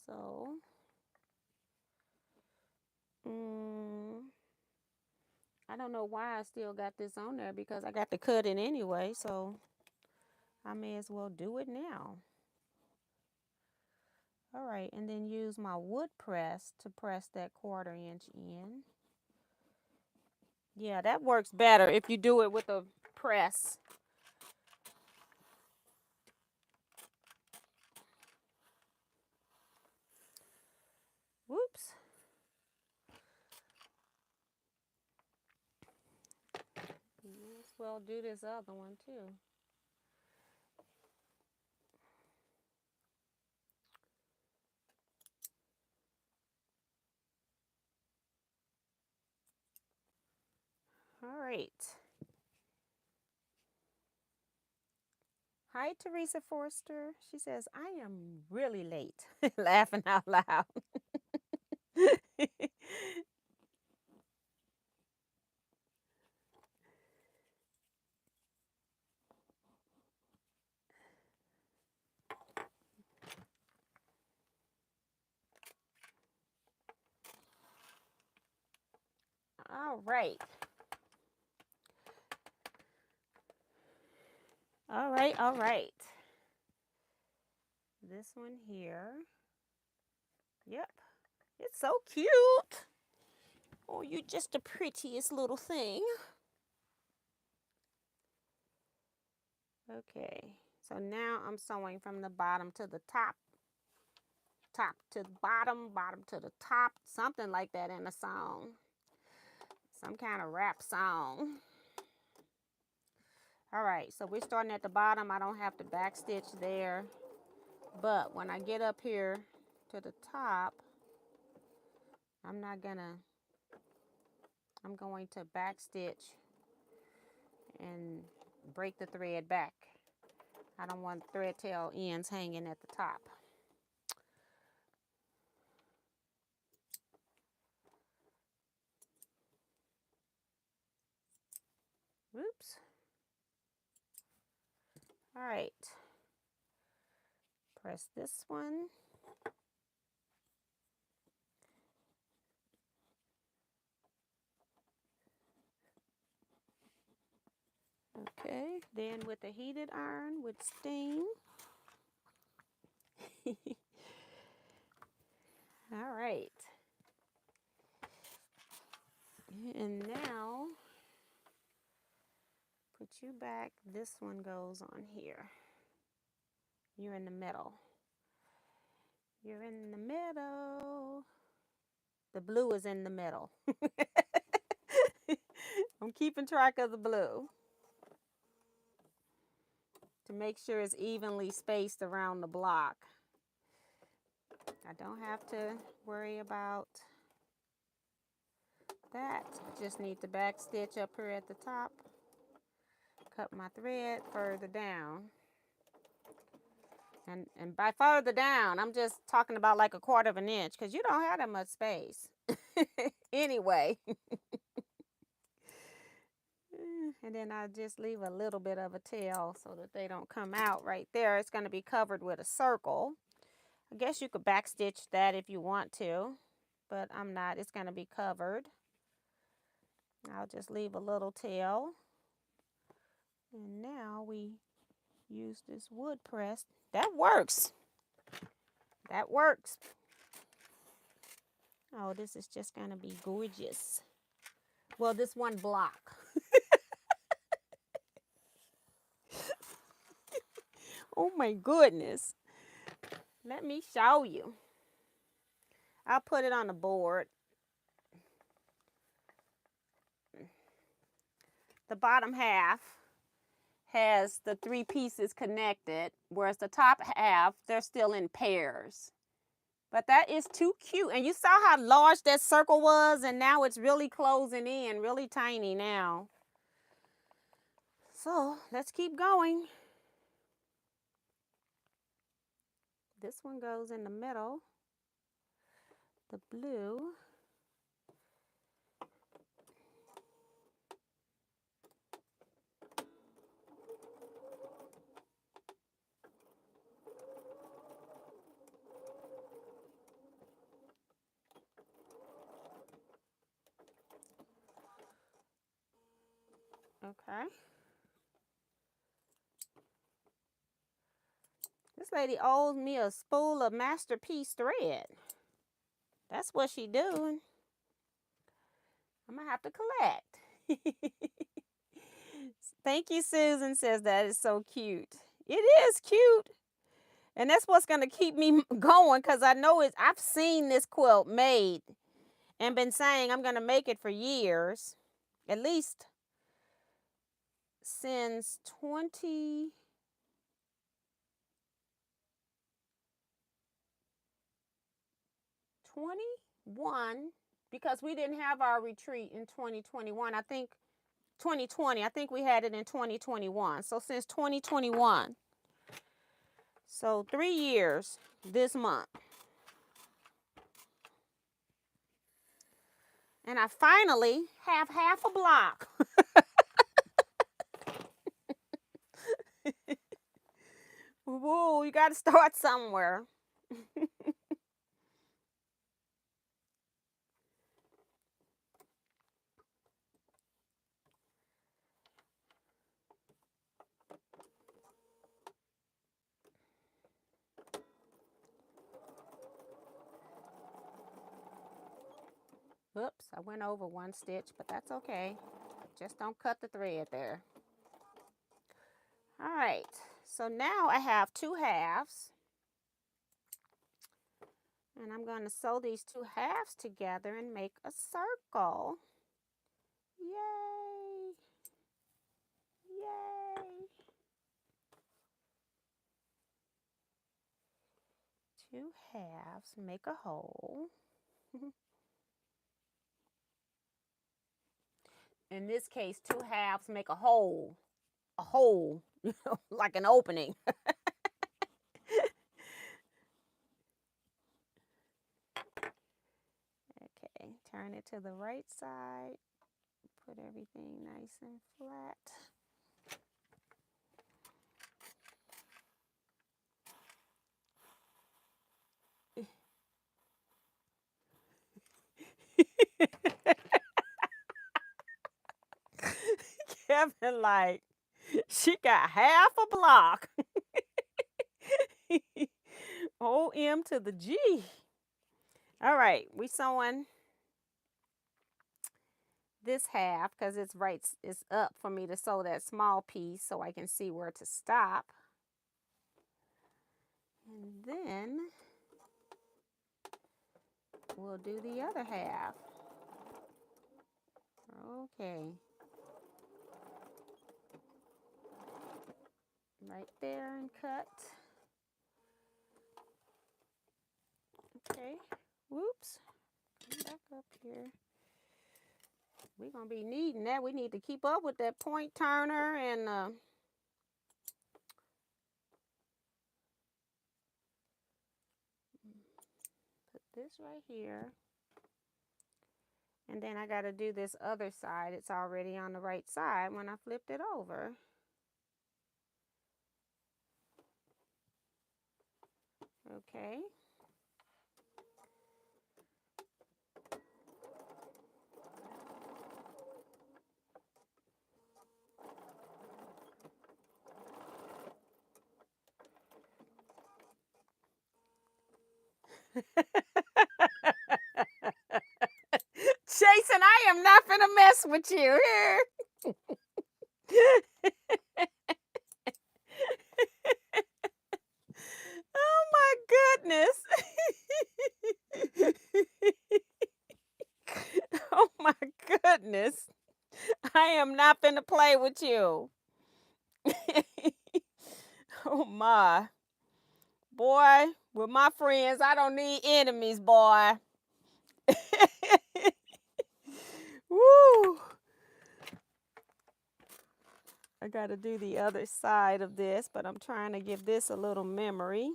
So, I don't know why I still got this on there because I got to cut it anyway. So, I may as well do it now. All right, and then use my wood press to press that 1/4 inch in. Yeah, that works better if you do it with a press. Whoops. Might as well do this other one too. All right. Hi, Teresa Forster. She says, I am really late. Laughing out loud. All right. All right, all right. This one here. Yep. It's so cute. Oh, you're just the prettiest little thing. Okay. So now I'm sewing from the bottom to the top. Top to the bottom, bottom to the top. Something like that in a song. Some kind of rap song. All right, so we're starting at the bottom. I don't have to backstitch there. But when I get up here to the top, I'm going to backstitch and break the thread back. I don't want thread tail ends hanging at the top. Oops. All right. Press this one. Okay, then with a heated iron with steam. All right. And now, put you back. This one goes on here. You're in the middle. You're in the middle. The blue is in the middle. I'm keeping track of the blue to make sure it's evenly spaced around the block. I don't have to worry about that. I just need to back stitch up here at the top. Cut my thread further down. And by further down, I'm just talking about like a 1/4 inch because you don't have that much space. Anyway. And then I just leave a little bit of a tail so that they don't come out right there. It's going to be covered with a circle. I guess you could backstitch that if you want to, but I'm not. It's going to be covered. I'll just leave a little tail. And now we use this wood press. That works. That works. Oh, this is just going to be gorgeous. Well, this one block. Oh my goodness. Let me show you. I'll put it on the board. The bottom half has the 3 pieces connected, whereas the top half, they're still in pairs. But that is too cute. And you saw how large that circle was, and now it's really closing in, really tiny now. So let's keep going. This one goes in the middle, the blue. Okay. This lady owes me a spool of masterpiece thread. That's what she doing. I'm going to have to collect. Thank you, Susan says that is so cute. It is cute. And that's what's going to keep me going, because I know I've seen this quilt made and been saying I'm going to make it for years. At least since 2021, because we didn't have our retreat in 2021. I think 2020. I think we had it in 2021. So since 2021. So 3 years this month. And I finally have half a block. Whoa, you got to start somewhere. Oops, I went over one stitch, but that's okay. Just don't cut the thread there. All right, so now I have 2 halves. And I'm going to sew these 2 halves together and make a circle. Yay! Yay! 2 halves make a hole. In this case, 2 halves make a hole. A hole, like an opening. Okay, turn it to the right side. Put everything nice and flat. Kevin, like, she got half a block. O-M to the G. All right, we sewing this half because it's up for me to sew that small piece so I can see where to stop. And then we'll do the other half. Okay. Right there and cut. Okay. Whoops. Come back up here. We're going to be needing that. We need to keep up with that point turner and put this right here. And then I got to do this other side. It's already on the right side when I flipped it over. Okay. Jason, I am not gonna mess with you here. Oh my goodness. Oh my goodness. I am not finna play with you. Oh my. Boy, with my friends, I don't need enemies, boy. Woo. I got to do the other side of this, but I'm trying to give this a little memory.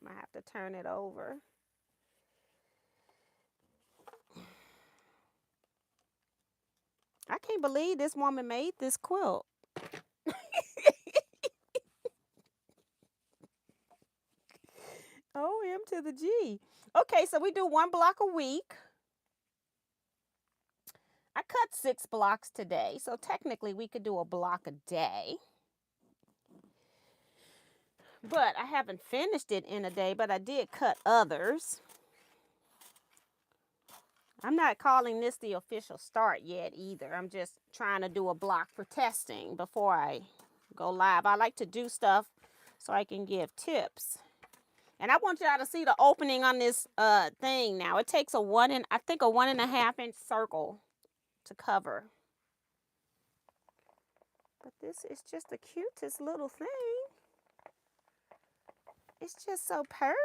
I have to turn it over. I can't believe this woman made this quilt. O-M to the G. Okay, so we do 1 block a week. I cut 6 blocks today, so technically we could do a block a day. But I haven't finished it in a day, but I did cut others. I'm not calling this the official start yet either. I'm just trying to do a block for testing before I go live. I like to do stuff so I can give tips. And I want y'all to see the opening on this thing now. It takes a 1.5 inch circle to cover. But this is just the cutest little thing. It's just so pretty.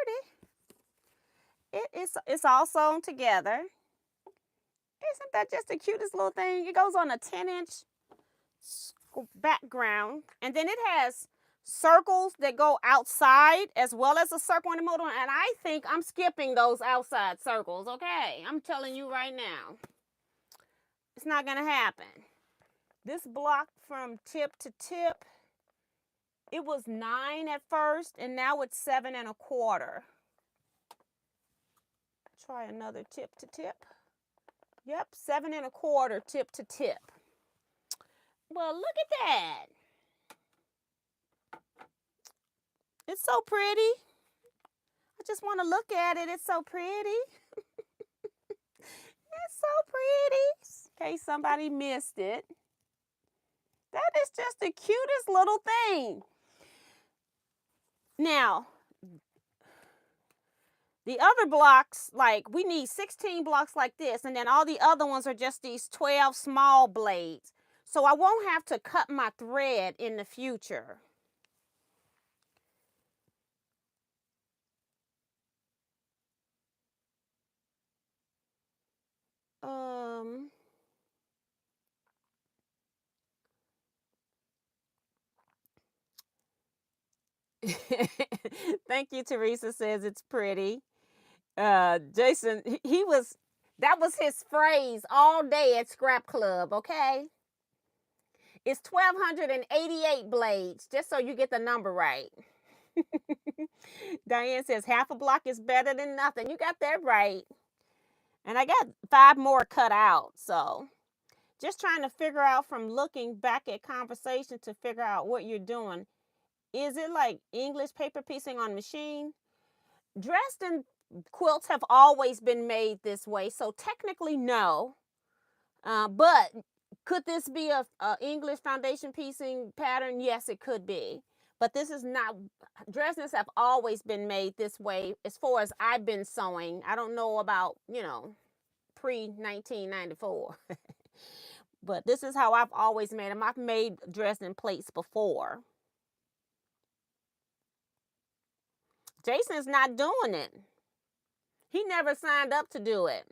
It's all sewn together. Isn't that just the cutest little thing? It goes on a 10-inch background. And then it has circles that go outside as well as a circle in the middle. And I think I'm skipping those outside circles, okay? I'm telling you right now. It's not going to happen. This block from tip to tip, it was 9 at first, and now it's 7.25. Try another tip to tip. Yep, 7.25 tip to tip. Well, look at that. It's so pretty. I just want to look at it. It's so pretty. It's so pretty. In case somebody missed it. That is just the cutest little thing. Now, the other blocks, like we need 16 blocks like this, and then all the other ones are just these 12 small blades. So I won't have to cut my thread in the future. Thank you, Teresa says it's pretty. Jason, that was his phrase all day at Scrap Club, okay? It's 1,288 blades, just so you get the number right. Diane says half a block is better than nothing. You got that right. And I got 5 more cut out, so just trying to figure out from looking back at conversation to figure out what you're doing. Is it like English paper piecing on machine? Dresden quilts have always been made this way, so technically no. But could this be a English foundation piecing pattern? Yes, it could be. But this is not. Dresdens have always been made this way as far as I've been sewing. I don't know about, pre-1994. But this is how I've always made them. I've made Dresden plates before. Jason's not doing it. He never signed up to do it.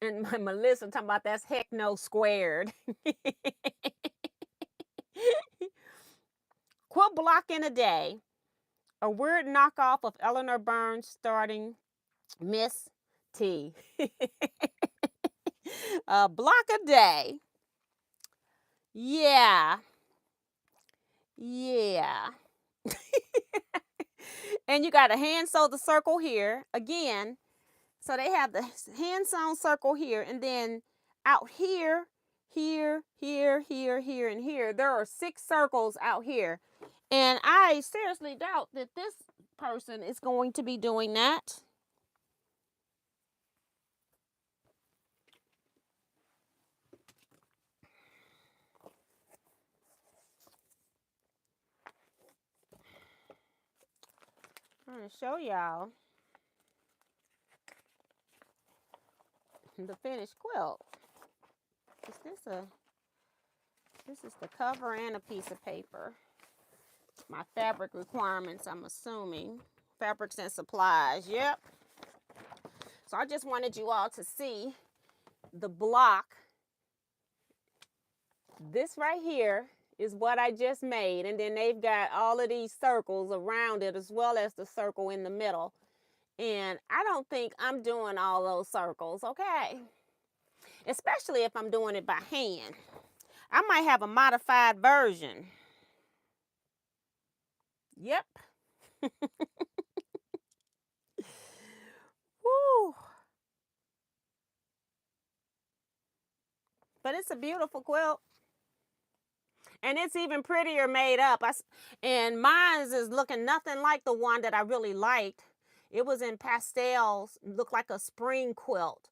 And Melissa talking about that's heck no squared. Quilt block in a day. A weird knockoff of Eleanor Burns starting Miss T. A block a day. Yeah. Yeah. And you got to hand sew the circle here. Again, so they have the hand sewn circle here, and then out here, here, here, here, here, and here. There are 6 circles out here. And I seriously doubt that this person is going to be doing that. I'm going to show y'all the finished quilt. This is the cover and a piece of paper. My fabric requirements, I'm assuming. Fabrics and supplies, yep. So I just wanted you all to see the block. This right here is what I just made, and then they've got all of these circles around it as well as the circle in the middle. And I don't think I'm doing all those circles, okay? Especially if I'm doing it by hand. I might have a modified version. Yep. Woo. But it's a beautiful quilt. And it's even prettier made up. And mine's is looking nothing like the one that I really liked. It was in pastels, looked like a spring quilt.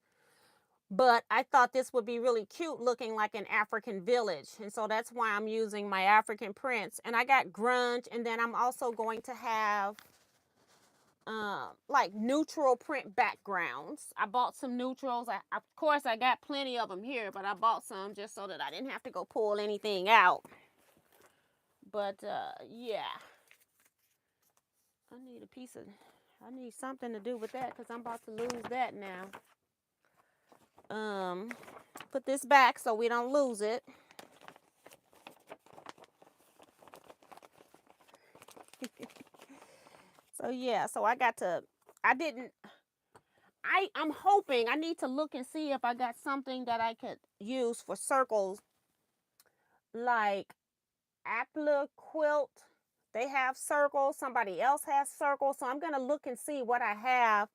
But I thought this would be really cute looking like an African village. And so that's why I'm using my African prints. And I got grunge. And then I'm also going to have like neutral print backgrounds. I bought some neutrals. Of course, I got plenty of them here, but I bought some just so that I didn't have to go pull anything out. But yeah, I need something to do with that because I'm about to lose that now. Put this back so we don't lose it. So yeah, so I'm hoping, I need to look and see if I got something that I could use for circles, like Affliate Quilt. They have circles, somebody else has circles. So I'm going to look and see what I have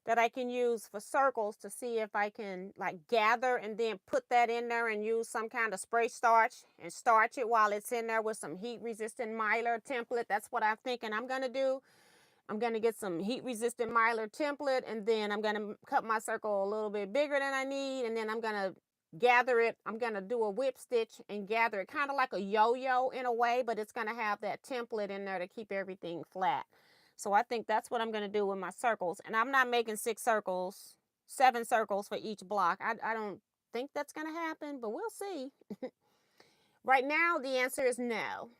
that I can use for circles to see if I can like gather and then put that in there and use some kind of spray starch and starch it while it's in there with some heat resistant mylar template. That's what I'm thinking I'm going to do. I'm going to get some heat resistant mylar template, and then I'm going to cut my circle a little bit bigger than I need, and then I'm going to gather it. I'm going to do a whip stitch and gather it kind of like a yo-yo in a way, but it's going to have that template in there to keep everything flat. So I think that's what I'm going to do with my circles. And I'm not making 7 circles for each block. I don't think that's going to happen, but we'll see. Right now, the answer is no.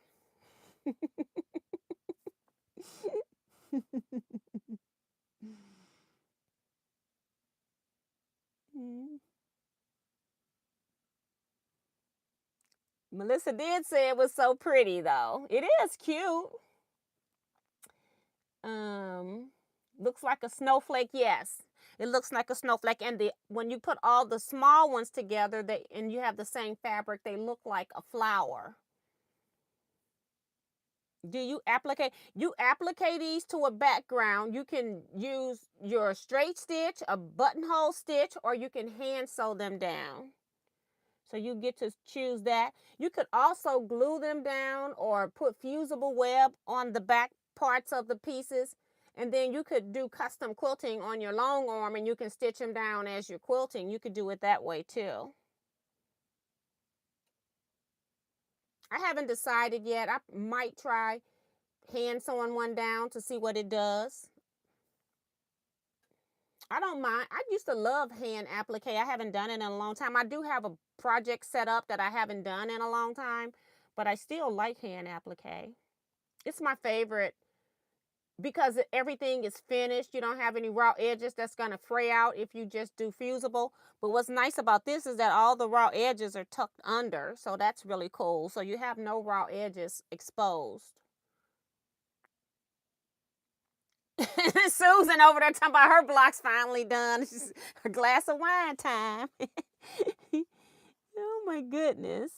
Melissa did say it was so pretty, though. It is cute. Looks like a snowflake. Yes, it looks like a snowflake. And when you put all the small ones together, and you have the same fabric, they look like a flower. Do you applique these to a background? You can use your straight stitch, a buttonhole stitch, or you can hand sew them down. So you get to choose that. You could also glue them down or put fusible web on the back parts of the pieces. And then you could do custom quilting on your long arm and you can stitch them down as you're quilting. You could do it that way too. I haven't decided yet. I might try hand sewing one down to see what it does. I don't mind. I used to love hand applique. I haven't done it in a long time. I do have a project set up that I haven't done in a long time, but I still like hand applique. It's my favorite because everything is finished. You don't have any raw edges that's going to fray out if you just do fusible. But what's nice about this is that all the raw edges are tucked under, so that's really cool. So you have no raw edges exposed. Susan over there talking about her blocks finally done. It's a glass of wine time. Oh my goodness.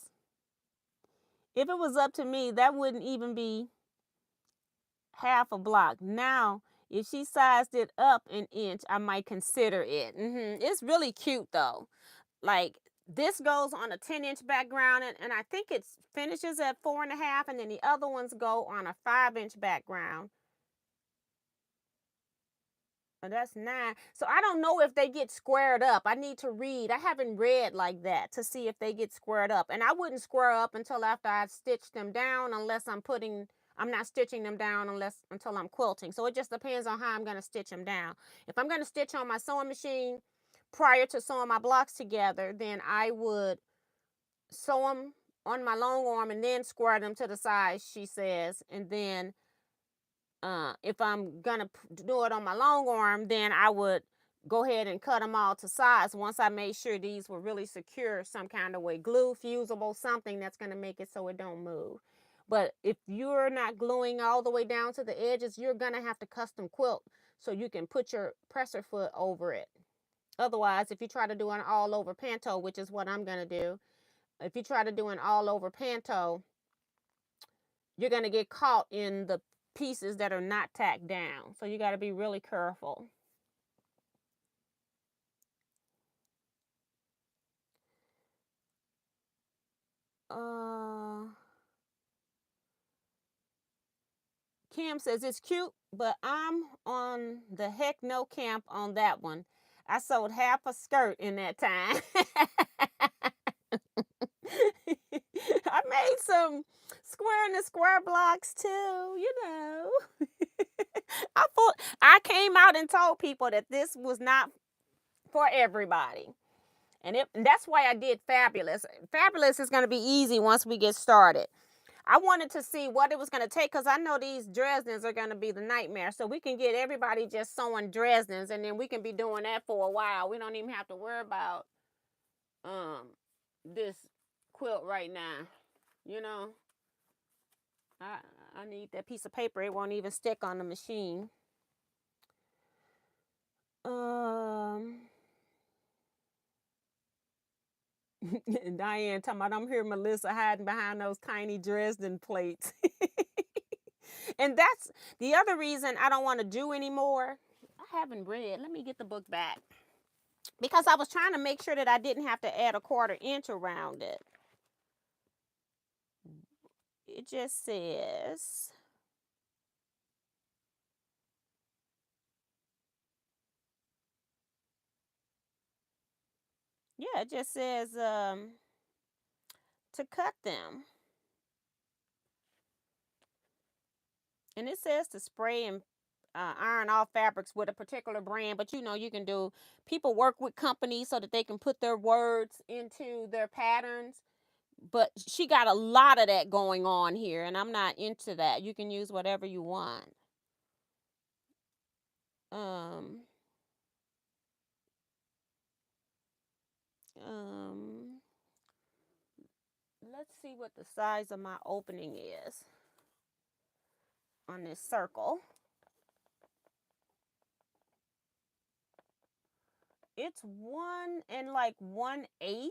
If it was up to me, that wouldn't even be half a block. Now, if she sized it up an inch, I might consider it. It's really cute though. Like this goes on a 10-inch background, and I think it finishes at 4.5, and then the other ones go on a 5-inch background. And that's 9. So I don't know if they get squared up. I need to read. I haven't read like that to see if they get squared up. And I wouldn't square up until after I stitch them down, unless I'm not stitching them down until I'm quilting. So it just depends on how I'm going to stitch them down. If I'm going to stitch on my sewing machine prior to sewing my blocks together, then I would sew them on my long arm and then square them to the size she says. And then if I'm gonna do it on my long arm, then I would go ahead and cut them all to size once I made sure these were really secure some kind of way. Glue, fusible, something that's gonna make it so it don't move. But if you're not gluing all the way down to the edges, you're gonna have to custom quilt so you can put your presser foot over it. Otherwise, if you try to do an all over panto, which is what I'm gonna do, if you try to do an all over panto, you're gonna get caught in the pieces that are not tacked down. So you got to be really careful. Kim says it's cute, but I'm on the heck no camp on that one. I sold half a skirt in that time. I made some square in the square blocks too, you know. I came out and told people that this was not for everybody. And that's why I did Fabulous. Fabulous is going to be easy once we get started. I wanted to see what it was going to take because I know these Dresdens are going to be the nightmare. So we can get everybody just sewing Dresdens and then we can be doing that for a while. We don't even have to worry about this quilt right now. You know, I need that piece of paper. It won't even stick on the machine. Diane talking about, I'm here, Melissa, hiding behind those tiny Dresden plates. And that's the other reason I don't want to do anymore. I haven't read. Let me get the book back. Because I was trying to make sure that I didn't have to add a 1/4 inch around it. It just says, yeah, it just says to cut them. And it says to spray and iron off fabrics with a particular brand, but you know, you can do, people work with companies so that they can put their words into their patterns. But she got a lot of that going on here, and I'm not into that. You can use whatever you want. Um, let's see what the size of my opening is on this circle. It's 1 1/8,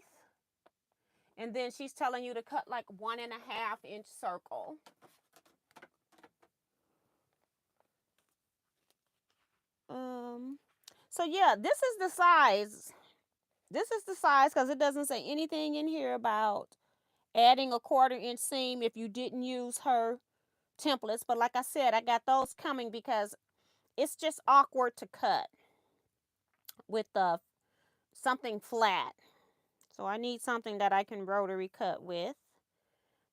and then she's telling you to cut like 1.5 inch circle. So yeah, this is the size. This is the size because it doesn't say anything in here about adding a 1/4 inch seam if you didn't use her templates. But like I said, I got those coming because it's just awkward to cut with something flat. So I need something that I can rotary cut with.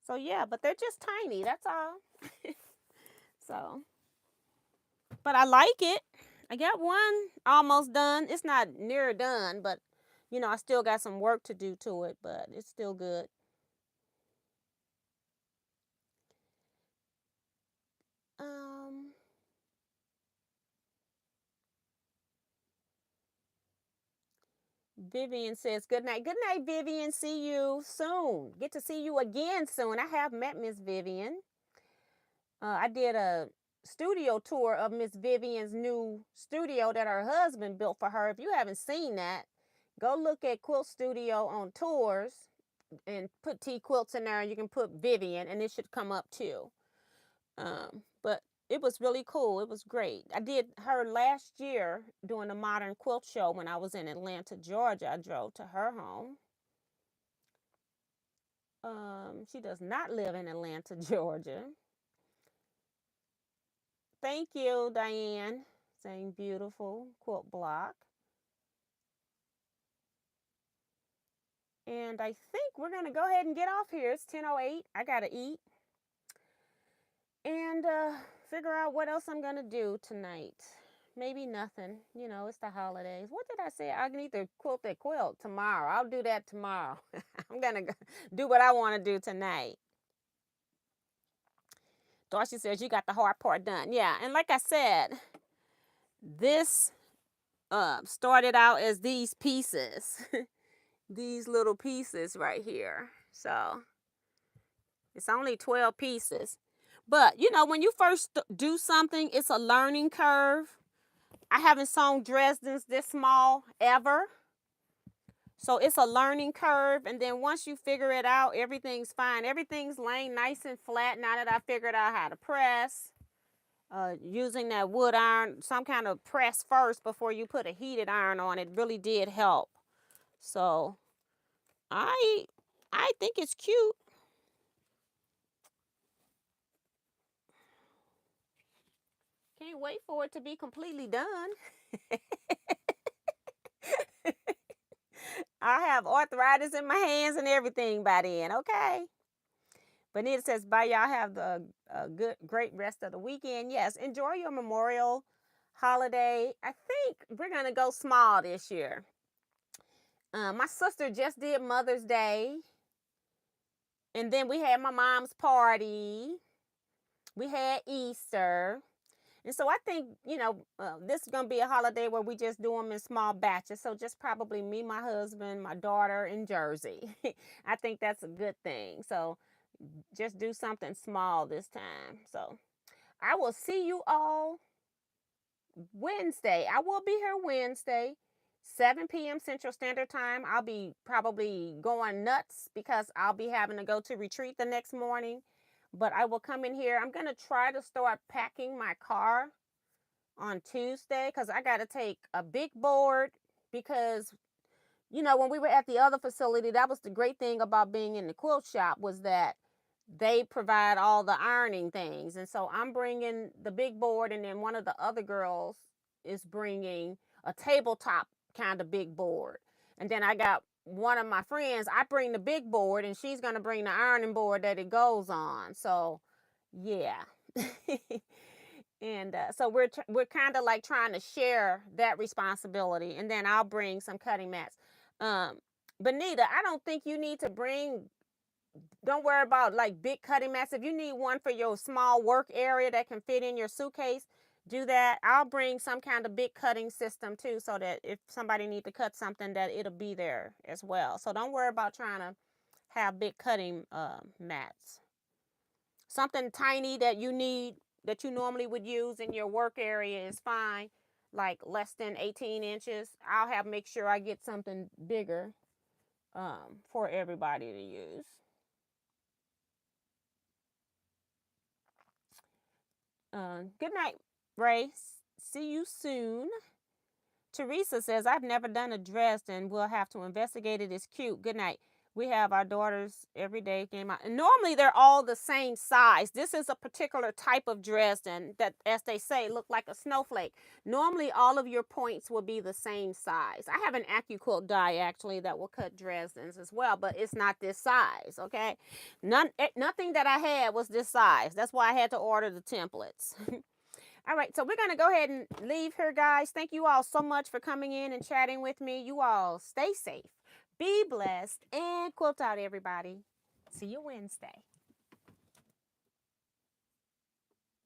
So yeah, but they're just tiny, that's all. So, but I like it. I got one almost done. It's not near done, but you know, I still got some work to do to it, but it's still good. Vivian says, good night. Good night, Vivian. See you soon. Get to see you again soon. I have met Miss Vivian. I did a studio tour of Miss Vivian's new studio that her husband built for her. If you haven't seen that, go look at Quilt Studio on tours and put Teaquilts in there, and you can put Vivian, and it should come up too. But it was really cool. It was great. I did her last year doing a modern quilt show when I was in Atlanta, Georgia. I drove to her home. She does not live in Atlanta, Georgia. Thank you, Diane. Saying beautiful quilt block. And I think we're going to go ahead and get off here. It's 10:08. I got to eat. And figure out what else I'm going to do tonight. Maybe nothing. You know, it's the holidays. What did I say? I need to quilt that quilt tomorrow. I'll do that tomorrow. I'm going to do what I want to do tonight. Darcy says you got the hard part done. Yeah, and like I said, this started out as these pieces. These little pieces right here. So it's only 12 pieces. But, you know, when you first do something, it's a learning curve. I haven't sewn Dresdens this small ever. So it's a learning curve. And then once you figure it out, everything's fine. Everything's laying nice and flat now that I figured out how to press. Using that wood iron, some kind of press first before you put a heated iron on it really did help. So I think it's cute. Can't wait for it to be completely done. I have arthritis in my hands and everything by then, okay? Benita says, bye, y'all. Have the great rest of the weekend. Yes, enjoy your Memorial holiday. I think we're going to go small this year. My sister just did Mother's Day. And then we had my mom's party. We had Easter. And so I think, this is going to be a holiday where we just do them in small batches. So just probably me, my husband, my daughter, and Jersey. I think that's a good thing. So just do something small this time. So I will see you all Wednesday. I will be here Wednesday, 7 p.m. Central Standard Time. I'll be probably going nuts because I'll be having to go to retreat the next morning. But I will come in here. I'm going to try to start packing my car on Tuesday because I got to take a big board because, when we were at the other facility, that was the great thing about being in the quilt shop was that they provide all the ironing things. And so I'm bringing the big board, and then one of the other girls is bringing a tabletop kind of big board. And then I got one of my friends, I bring the big board, and she's going to bring the ironing board that it goes on. So, yeah. And so we're kind of like trying to share that responsibility. And then I'll bring some cutting mats. Benita, I don't think you need to don't worry about like big cutting mats. If you need one for your small work area that can fit in your suitcase, do that. I'll bring some kind of big cutting system too, so that if somebody needs to cut something, that it'll be there as well. So don't worry about trying to have big cutting mats. Something tiny that you need, that you normally would use in your work area is fine, like less than 18 inches. I'll make sure I get something bigger for everybody to use. Good night, Ray. See you soon. Teresa says, I've never done a Dresden. We'll have to investigate it. It's cute. Good night. We have our daughters every day came out. And normally they're all the same size. This is a particular type of Dresden that, as they say, look like a snowflake. Normally all of your points will be the same size. I have an AccuQuilt die actually that will cut Dresdens as well, but it's not this size, okay? Nothing that I had was this size. That's why I had to order the templates. All right, so we're going to go ahead and leave here, guys. Thank you all so much for coming in and chatting with me. You all stay safe, be blessed, and quilt out, everybody. See you Wednesday.